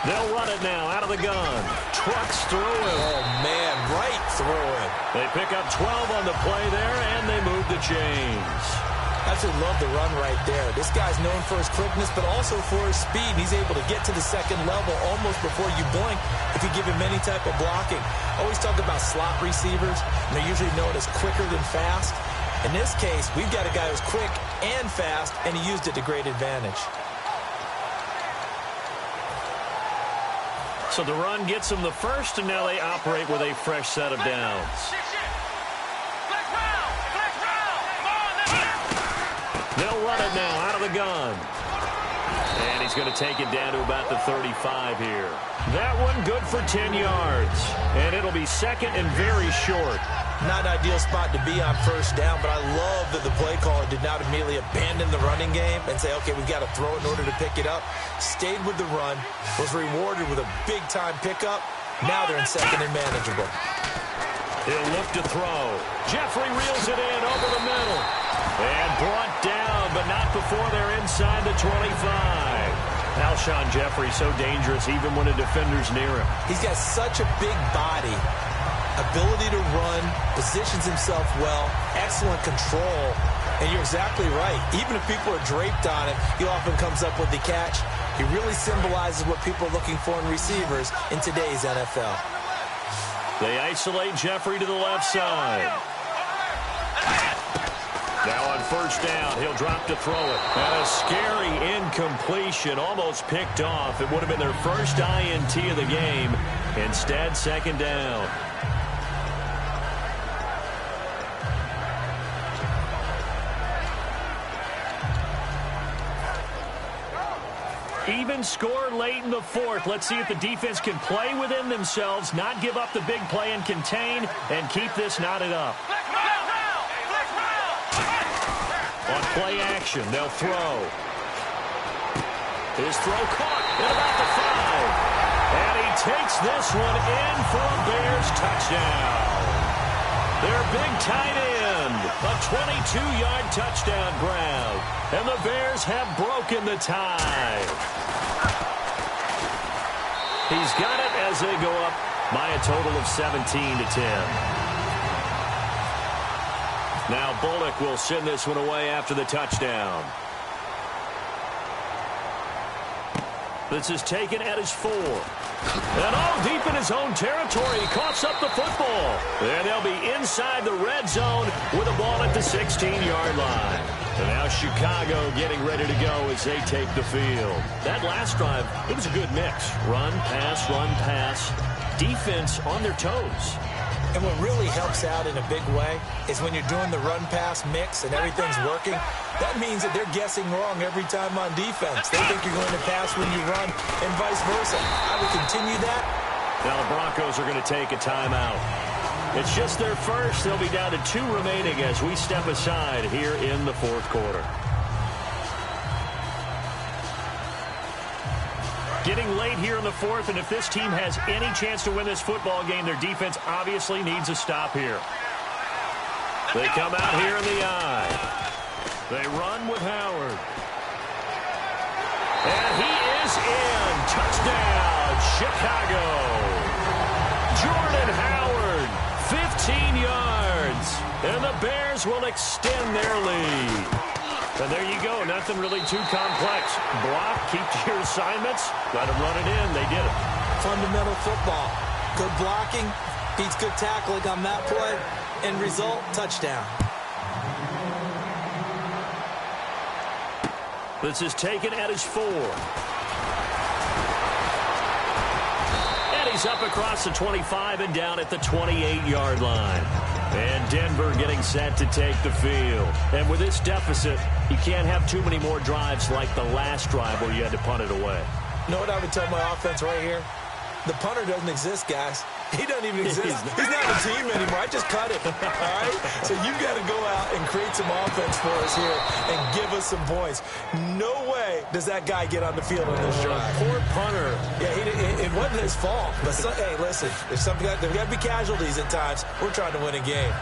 They'll run it now out of the gun. Trucks through it. Oh, man, right through it. They pick up 12 on the play there, and they move the chains. Absolutely love the run right there. This guy's known for his quickness, but also for his speed. He's able to get to the second level almost before you blink if you give him any type of blocking. Always talk about slot receivers, and they're usually known as quicker than fast. In this case, we've got a guy who's quick and fast, and he used it to great advantage. So the run gets them the first, and now they operate with a fresh set of downs. They'll run it now out of the gun. And he's going to take it down to about the 35 here. That one good for 10 yards. And it'll be second and very short. Not an ideal spot to be on first down, but I love that the play caller did not immediately abandon the running game and say, okay, we've got to throw it in order to pick it up. Stayed with the run, was rewarded with a big-time pickup. Now they're in second and manageable. He'll look to throw. Jeffrey reels it in over the middle. And brought down, but not before they're inside the 25. Alshon Jeffrey so dangerous even when a defender's near him. He's got such a big body. Ability to run, positions himself well, excellent control, and you're exactly right. Even if people are draped on him, he often comes up with the catch. He really symbolizes what people are looking for in receivers in today's NFL. They isolate Jeffrey to the left side. Now on first down, he'll drop to throw it. And a scary incompletion, almost picked off. It would have been their first INT of the game. Instead, second down. Even score late in the fourth. Let's see if the defense can play within themselves, not give up the big play and contain, and keep this knotted up. On play action, they'll throw. His throw caught at about the 5. And he takes this one in for a Bears touchdown. Their big tight end, a 22-yard touchdown grab. And the Bears have broken the tie. He's got it as they go up by a total of 17-10. Now Bullock will send this one away after the touchdown. This is taken at his 4. And all deep in his own territory, he coughs up the football. And they'll be inside the red zone with the ball at the 16-yard line. And now Chicago getting ready to go as they take the field. That last drive, it was a good mix. Run, pass, defense on their toes. And what really helps out in a big way is when you're doing the run-pass mix and everything's working, that means that they're guessing wrong every time on defense. They think you're going to pass when you run and vice versa. I would continue that Now the Broncos are going to take a timeout. It's just their first. They'll be down to 2 remaining as we step aside here in the fourth quarter. Getting late here in the fourth, and if this team has any chance to win this football game, their defense obviously needs a stop here. They come out here in the eye. They run with Howard. And he is in. Touchdown, Chicago. Jordan Howard, 15 yards. And the Bears will extend their lead. And there you go. Nothing really too complex. Block, keep to your assignments, let them run it in. They did it. Fundamental football. Good blocking, beats good tackling on that play. End result, touchdown. This is taken at his 4. And he's up across the 25 and down at the 28-yard line. And Denver getting set to take the field. And with this deficit, you can't have too many more drives like the last drive where you had to punt it away. You know what I would tell my offense right here? The punter doesn't exist, guys. He doesn't even exist. He's not a team anymore. I just cut him. All right? So you've got to go out and create some offense for us here and give us some points. No way does that guy get on the field on this drive. Poor punter. Yeah, it wasn't his fault. But, hey, listen, there's got to be casualties at times. We're trying to win a game.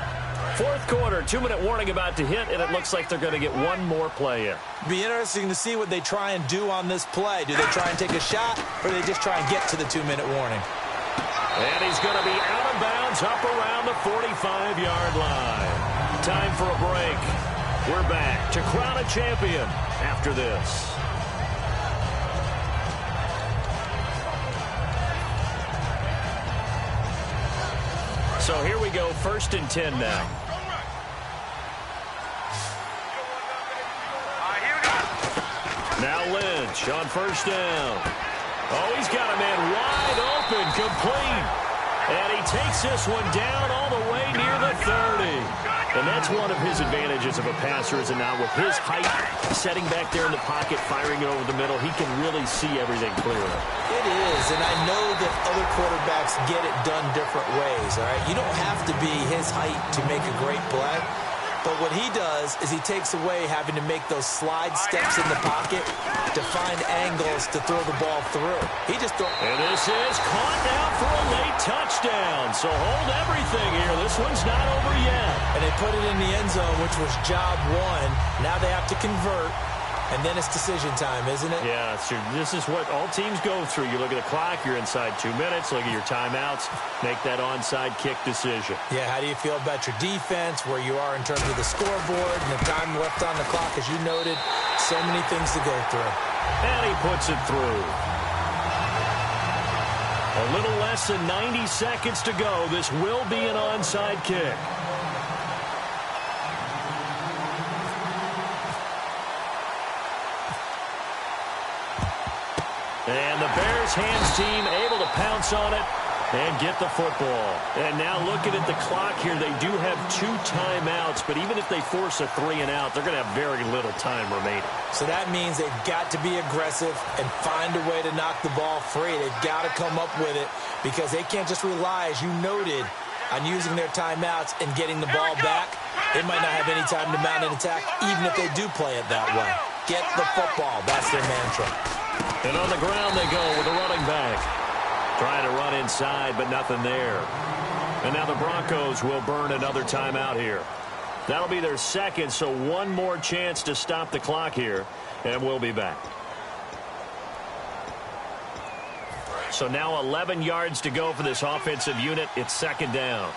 Fourth quarter, 2-minute warning about to hit, and it looks like they're going to get one more play in. Be interesting to see what they try and do on this play. Do they try and take a shot, or do they just try and get to the 2-minute warning? And he's going to be out of bounds up around the 45-yard line. Time for a break. We're back to crown a champion after this. So here we go, 1st and 10 now. Now Lynch on 1st down. Oh, he's got a man wide open, complete. And he takes this one down all the way near the 30. And that's one of his advantages of a passer, is now with his height, setting back there in the pocket, firing it over the middle, he can really see everything clearly. It is, and I know that other quarterbacks get it done different ways, all right? You don't have to be his height to make a great play. But what he does is he takes away having to make those slide steps in the pocket to find angles to throw the ball through. He just throws. And this is caught now for a late touchdown. So hold everything here. This one's not over yet. And they put it in the end zone, which was job 1. Now they have to convert. And then it's decision time, isn't it? Yeah, this is what all teams go through. You look at the clock, you're inside 2 minutes, look at your timeouts, make that onside kick decision. Yeah, how do you feel about your defense, where you are in terms of the scoreboard, and the time left on the clock, as you noted, so many things to go through. And he puts it through. A little less than 90 seconds to go. This will be an onside kick. And the Bears hands team able to pounce on it and get the football. And now looking at the clock here, they do have 2 timeouts, but even if they force a 3 and out, they're going to have very little time remaining. So that means they've got to be aggressive and find a way to knock the ball free. They've got to come up with it because they can't just rely, as you noted, on using their timeouts and getting the ball back. They might not have any time to mount an attack, even if they do play it that way. Get the football. That's their mantra. And on the ground they go with a running back. Trying to run inside, but nothing there. And now the Broncos will burn another timeout here. That'll be their second, so one more chance to stop the clock here, and we'll be back. So now 11 yards to go for this offensive unit. It's 2nd down.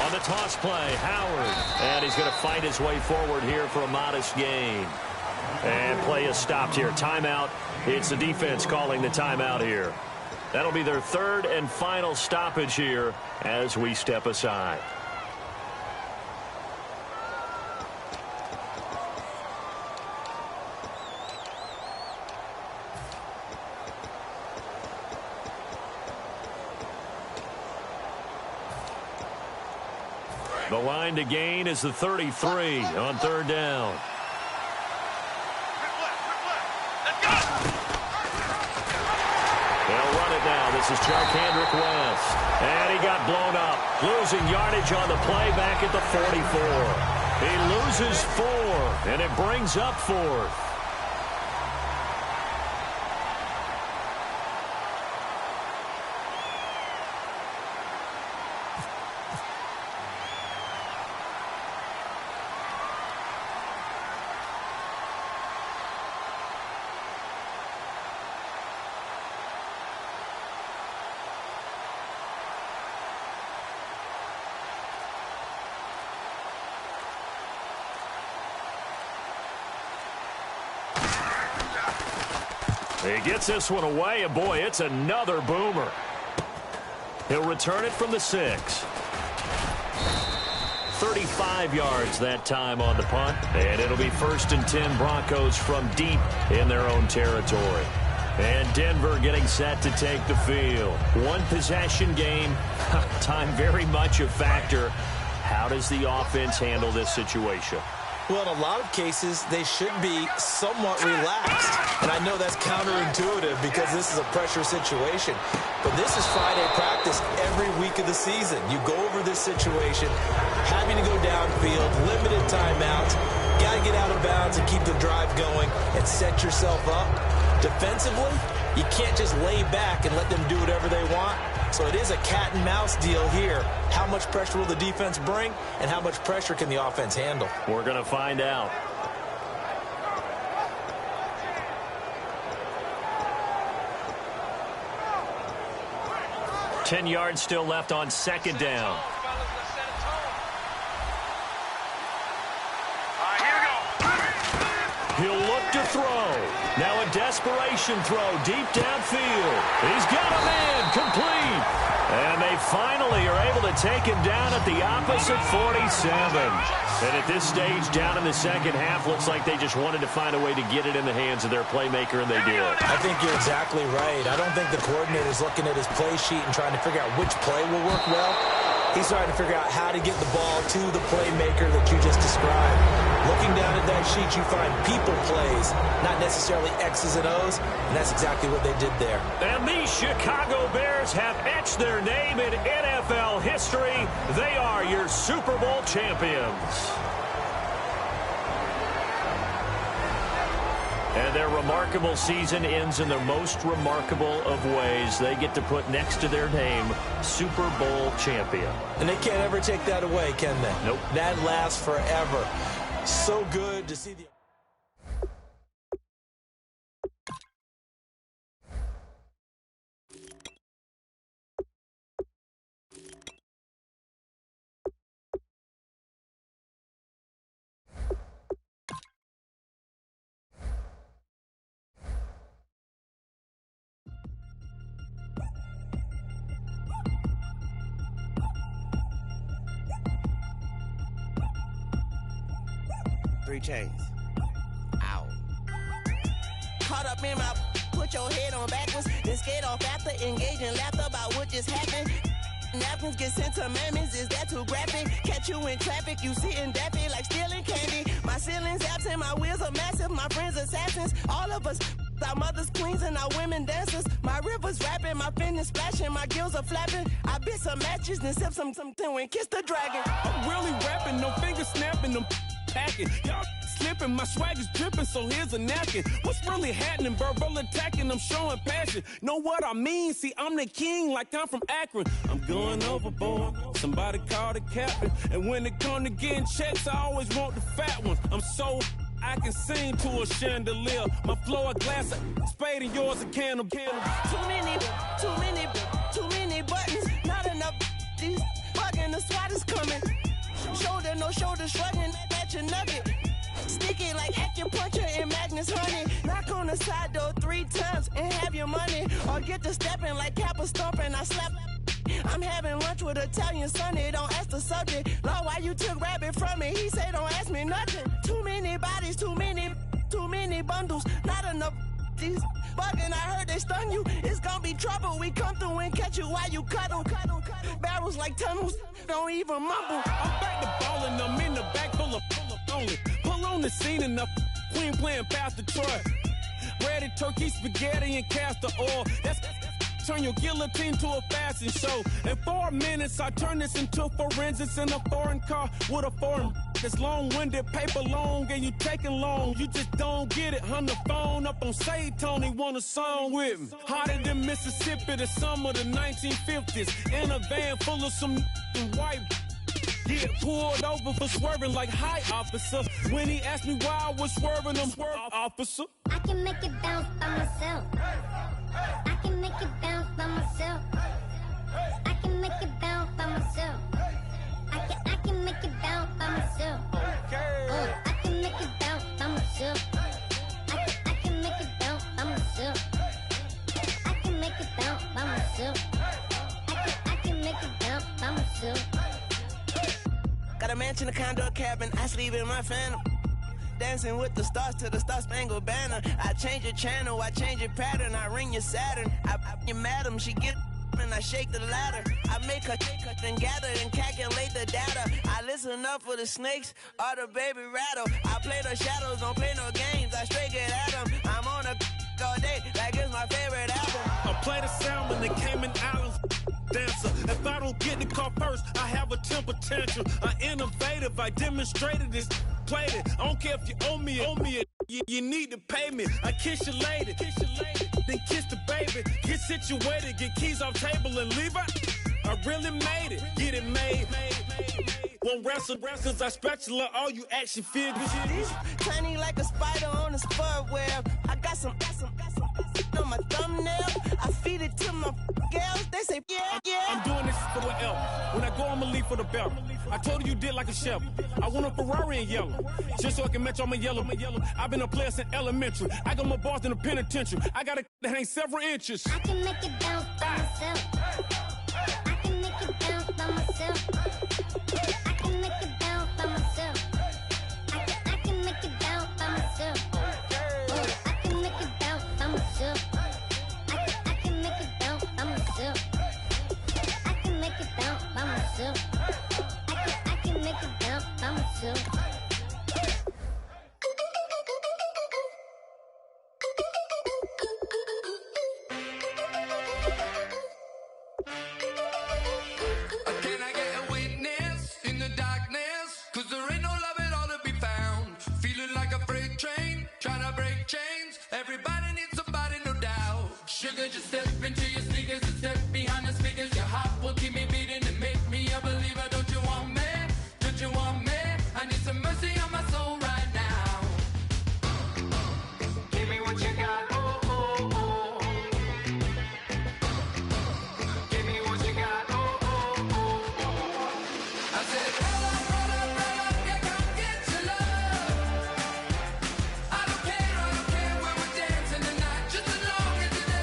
On the toss play, Howard. And he's going to fight his way forward here for a modest gain. And play is stopped here. Timeout. It's the defense calling the timeout here. That'll be their 3rd and final stoppage here as we step aside. The line to gain is the 33 on 3rd down. Let's go! This is Jarkandrick West. And he got blown up. Losing yardage on the play back at the 44. He loses 4, and it brings up 4th. He gets this one away, and boy, it's another boomer. He'll return it from the 6. 35 yards that time on the punt, and it'll be 1st and 10 Broncos from deep in their own territory. And Denver getting set to take the field. One possession game, time very much a factor. How does the offense handle this situation? Well, in a lot of cases, they should be somewhat relaxed. And I know that's counterintuitive because this is a pressure situation. But this is Friday practice every week of the season. You go over this situation, having to go downfield, limited timeouts, got to get out of bounds and keep the drive going and set yourself up. Defensively, you can't just lay back and let them do whatever they want. So it is a cat-and-mouse deal here. How much pressure will the defense bring, and how much pressure can the offense handle? We're going to find out. Ten yards still left on 2nd down. He'll look to throw. Now a desperation throw deep downfield. He's got a man complete. And they finally are able to take him down at the opposite 47. And at this stage, down in the second half, looks like they just wanted to find a way to get it in the hands of their playmaker, and they did. I think you're exactly right. I don't think the coordinator's looking at his play sheet and trying to figure out which play will work well. He's trying to figure out how to get the ball to the playmaker that you just described. Looking down at that sheet, you find people plays, not necessarily X's and O's, and that's exactly what they did there. And the Chicago Bears have etched their name in NFL history. They are your Super Bowl champions. And their remarkable season ends in the most remarkable of ways. They get to put next to their name, Super Bowl champion. And they can't ever take that away, can they? Nope. That lasts forever. So good to see the... Three chains. Ow. Caught up in my, put your head on backwards, then skate off after engaging laughter about what just happened. Napkins get sent to mammies, is that too graphic? Catch you in traffic, you sitting daffy like stealing candy. My ceiling's absent, my wheels are massive, my friends assassins. All of us, our mothers queens and our women dancers. My rivers rapping, my fingers splashing, my gills are flapping. I bit some matches, then sip something and kiss the dragon. I'm really rapping, no fingers snapping, them packing. Y'all slipping, my swag is dripping, so here's a napkin. What's really happening? Verbal attacking, I'm showing passion. Know what I mean? See, I'm the king like I'm from Akron. I'm going overboard, somebody call the captain. And when it come to getting checks, I always want the fat ones. I'm so I can sing to a chandelier. My flow a glass of spade and yours a can of candle. Too many buttons, not enough. These bugging, the SWAT is coming. Shoulder, no shoulder, shrugging at your nugget. Sticky like acupuncture and Magnus honey. Knock on the side door 3 times and have your money. Or get to stepping like Kappa stomping. I slap. I'm having lunch with Italian Sonny. Don't ask the subject. Lord, why you took rabbit from me? He say don't ask me nothing. Too many bodies, too many bundles. Not enough. These bugging, I heard they stun you. It's gonna be trouble. We come through and catch you while you cuddle. Barrels like tunnels. Don't even mumble. I'm back to ballin', I'm in the back full of only. Pull on the scene and the queen playing Pastor Troy. Breaded turkey, spaghetti, and castor oil. That's turn your guillotine to a fashion show. In 4 minutes, I turn this into forensics in a foreign car with a foreign. It's long-winded, paper long, and you taking long. You just don't get it. On the phone up on Say Tony, want a song with me. Hotter than Mississippi, the summer of the 1950s. In a van full of some white. Get pulled over for swerving like hi, officer. When he asked me why I was swerving, I'm swerve, officer. I can make it bounce by myself. I can make it bounce by myself. I can make it bounce by myself. I can make it bounce by myself. I can make it bounce by myself. I can make it bounce by myself. I can make it bounce by myself. I can make it bounce by myself. Got a mansion, a condo, a cabin, I sleep in my phantom. Dancing with the stars to the Star-Spangled Banner. I change your channel, I change your pattern, I ring your Saturn. I your madam, she get and I shake the ladder. I make her then gather and calculate the data. I listen up for the snakes or the baby rattle. I play the shadows, don't play no games, I straight get at them. I'm on a all day, like it's my favorite album. I play the Salmon, the Cayman Islands dancer. If I don't get the car first, I have a temper tantrum. I'm innovative, I demonstrated this, played it. I don't care if you owe me it. You need to pay me. I kiss your lady, then kiss the baby. Get situated, get keys off table and leave her. I really made it, get it made. Won't wrestle, cause I spatula all you action figures. Tiny like a spider on a spud web. I got some on my thumbnail. I feed it to my girls. They say, yeah. I'm doing this for the L. When I go, I'ma leave for the belt. I told her you did like a Chevy. I want a Ferrari in yellow, just so I can match all my yellow. I've been a player since elementary. I got my bars in the penitentiary. I got a that hangs several inches. I can make it bounce by myself. I can make it bounce by myself. I can make it bounce by myself. I can make it bounce by myself. I can make it bounce by myself. I can make it bounce by myself. I can make it bounce by myself. I can make it bounce by myself. Sugar, just step into your sneakers and step behind the speakers. Your heart will keep me beating and make me a believer. Don't you want me? Don't you want me? I need some mercy on my soul right now. Give me what you got, oh, oh, oh. Give me what you got, oh, oh, oh. I said, roll up, yeah, come get your love. I don't care where we're dancing tonight, just as long as you're there.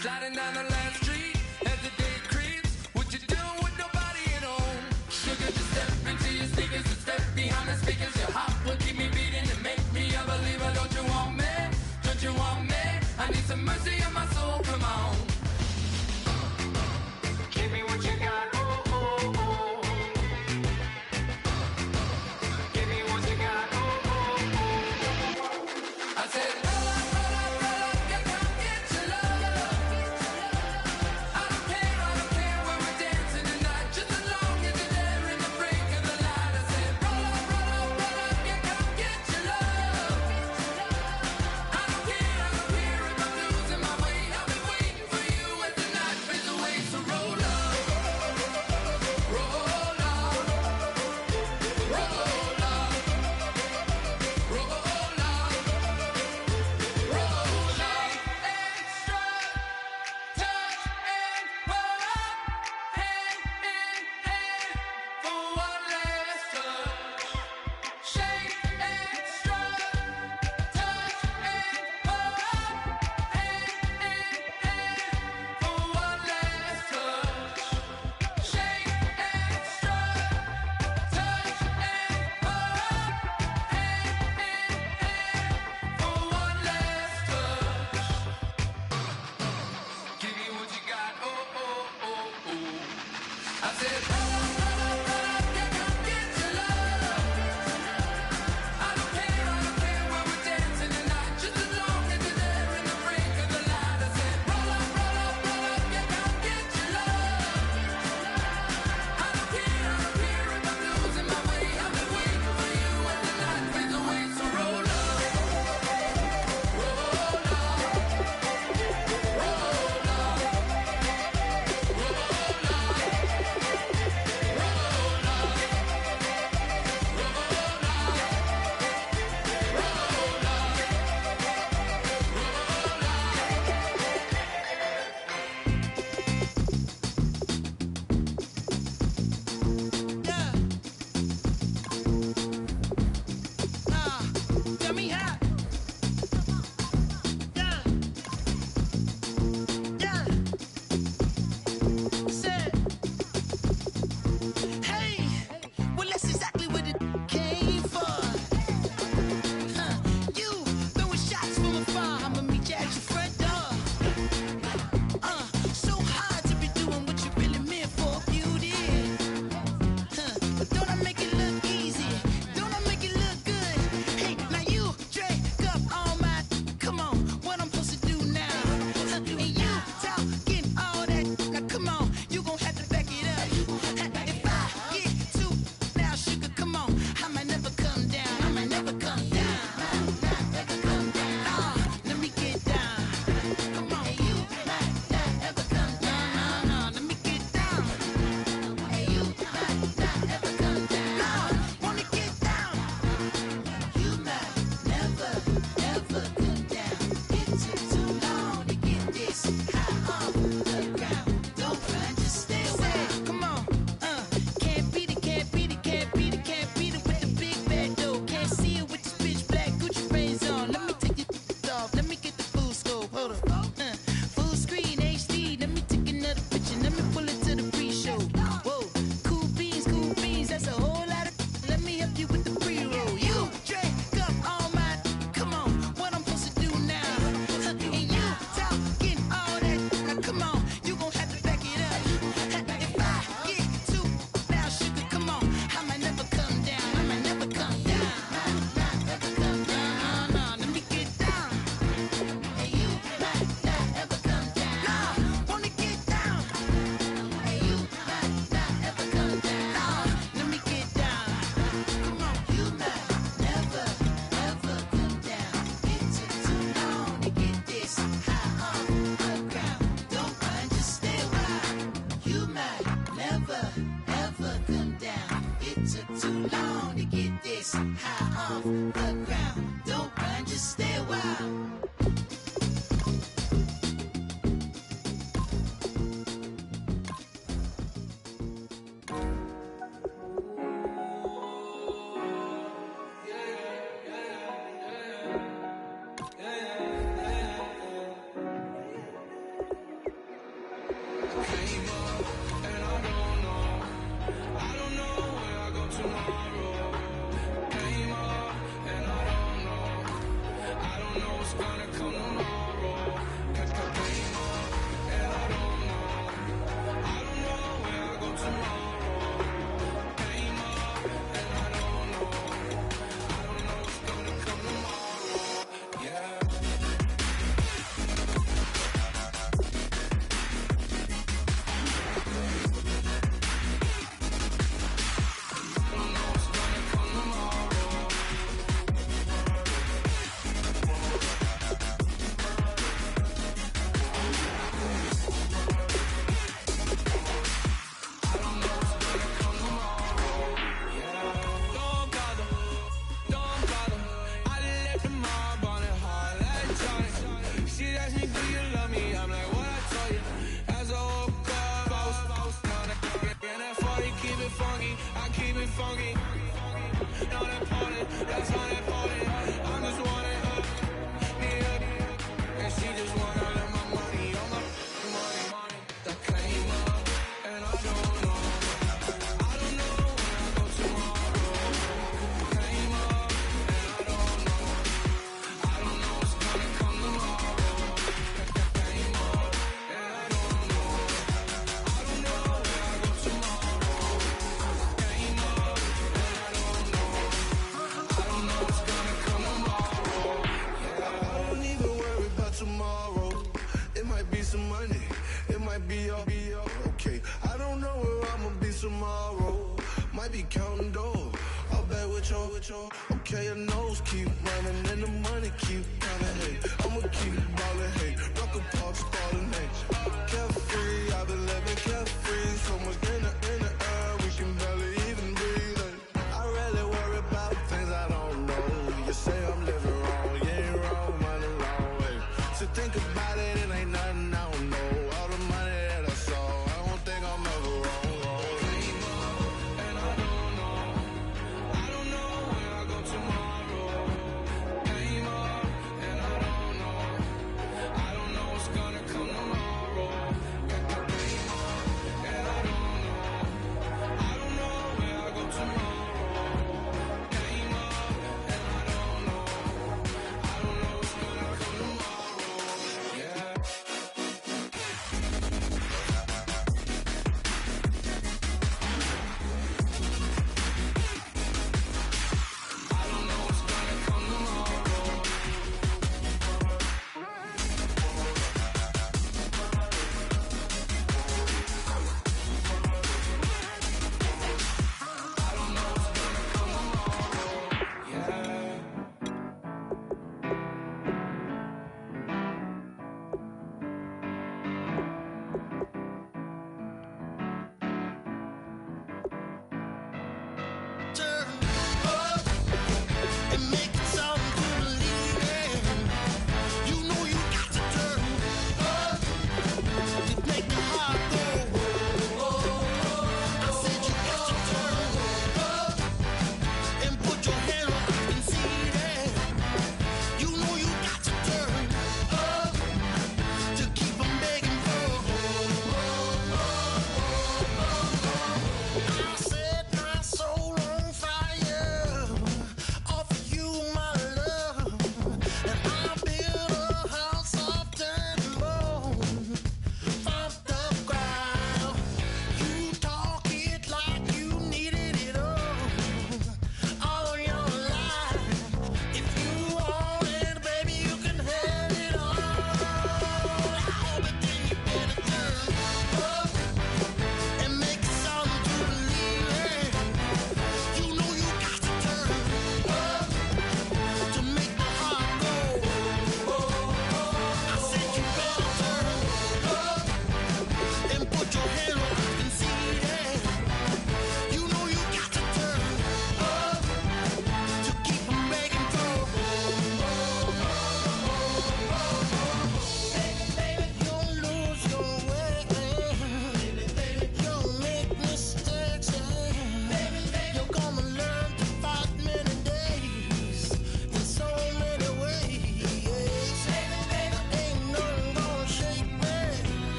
Sliding down the last street as the day creeps. What you doing with nobody at home? Sugar, just step into your sneakers and step behind the speakers. Your heart will keep me beating and make me a believer. Don't you want me? Don't you want me? I need some mercy on my soul. Come on. Give me what you got. Oh, oh, oh. Give me what you got. Oh, oh, oh. I said, for some money. It might be all okay. I don't know where I'ma be tomorrow. Might be counting dough. I'll bet with your. Okay, your nose keep running and the money keep coming. Hey, I'ma keep ballin'. Hey, rock a pop ballin'. Hey, carefree. I've been living carefree. So much in the air, we can barely even breathe. Hey, I really worry about things I don't know. You say I'm living wrong, you ain't wrong, man, alone. Hey, so think about it, it ain't nothing I don't know. All the money that I saw, I don't think I'm ever wrong.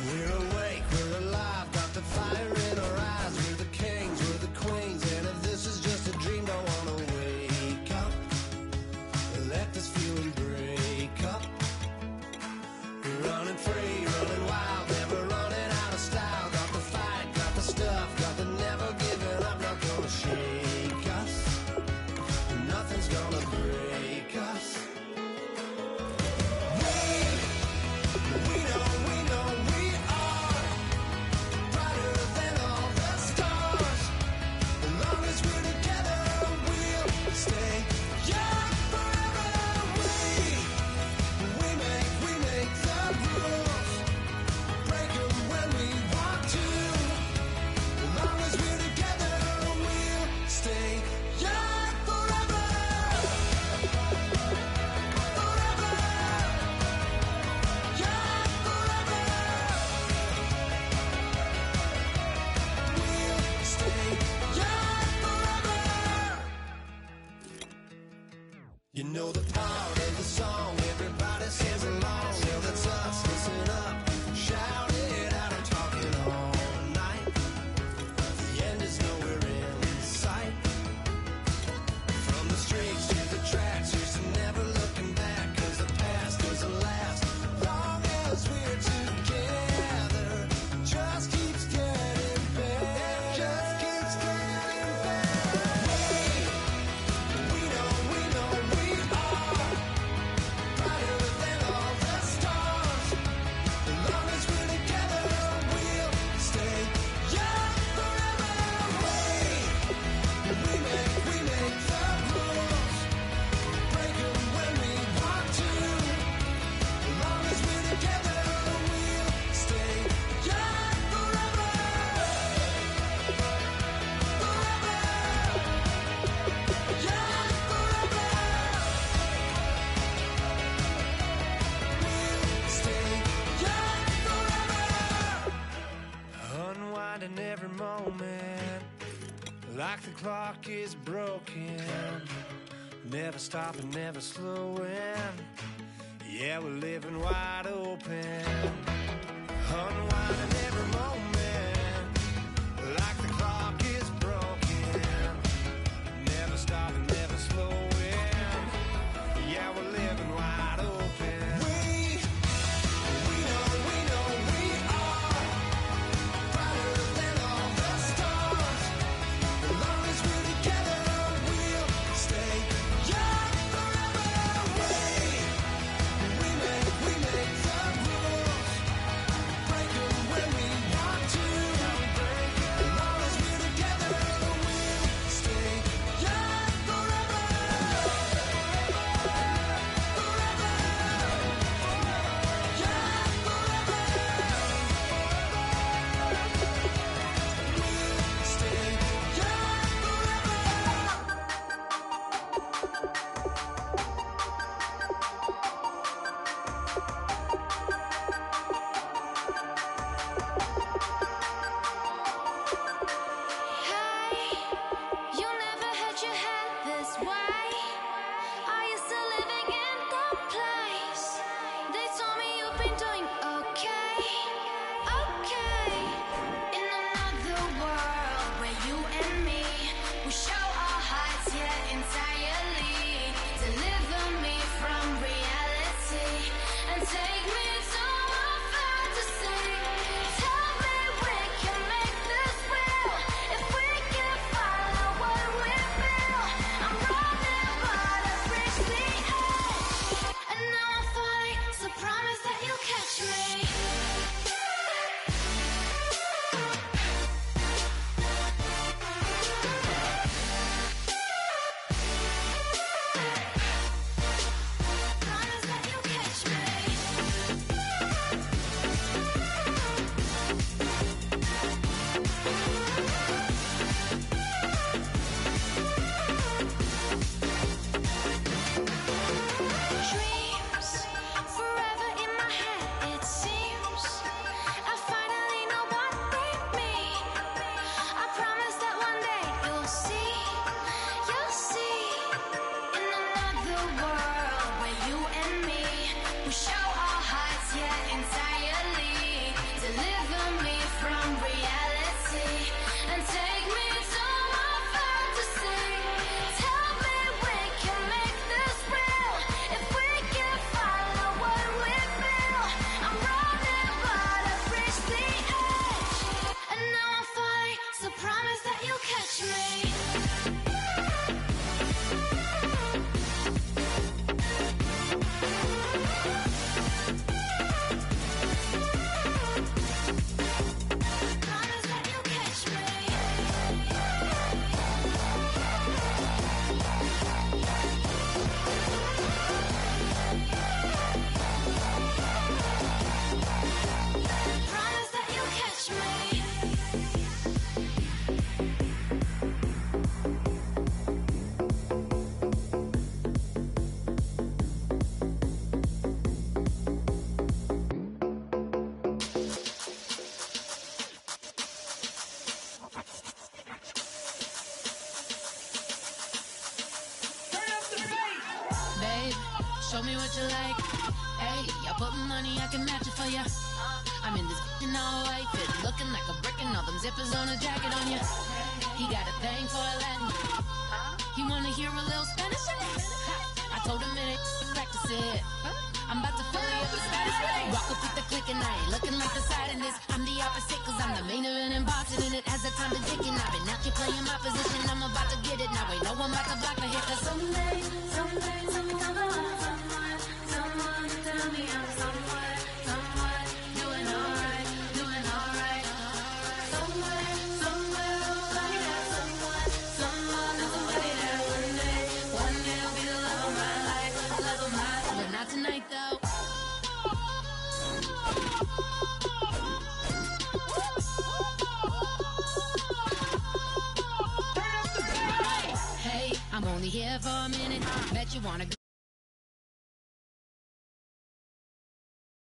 We're awake, we're alive, got the fire. moment, like the clock is broken, never stopping, never slowing. Yeah, we're living wide open, unwinding every moment, like the clock is broken, never stopping, never slowing. Yeah, we're living wide open. We know we are brighter than all the stars. As long as we're together, we'll stay young forever. We make the rules, break them when we want to. As long as we're together, we'll stay young forever. You never had your head this way. Are you still living in the place? They told me you've been doing okay, okay. In another world where you and me, we show our hearts, yeah, entirely. Deliver me from reality and take me to my fantasy. Tell me we can make this real if we can follow what we feel. I'm running, but I've reached the edge, and now I'm falling. So promise that you'll catch me. Promise that you'll catch me. Dreams forever in my head, it seems. I finally know what they mean. I promise that one day you'll see. In another world where you and me, we show our hearts, yeah, entirely. Deliver me from reality and take me to my fantasy. Tell me we can make this real if we can follow what we feel. I'm running, but I've reached the edge, and now I'm falling. So promise that you'll catch me. Promise that you'll catch me. Promise that you'll catch me. Babe, show me what you like. Hey, I put money, I can match it for ya. I'm in this in all white fit, looking like a brick and all them zippers on a jacket on ya. He got a thing for a Latin. He wanna hear a little Spanish. I told him it ain't practice it. I'm about to fill you up with status. Walk up with the click and I ain't looking like the side in this. I'm the opposite cause I'm the main event and boxing in it. As the time been ticking, I've been out here playing my position. I'm about to get it now. Ain't no one about to block the hit. Cause someday, someone tell me I'm someone doing alright. Somewhere, somebody that someone, and somebody that one day will be the love of my life, but not tonight though. Hey, I'm only here for a minute. Bet you wanna go.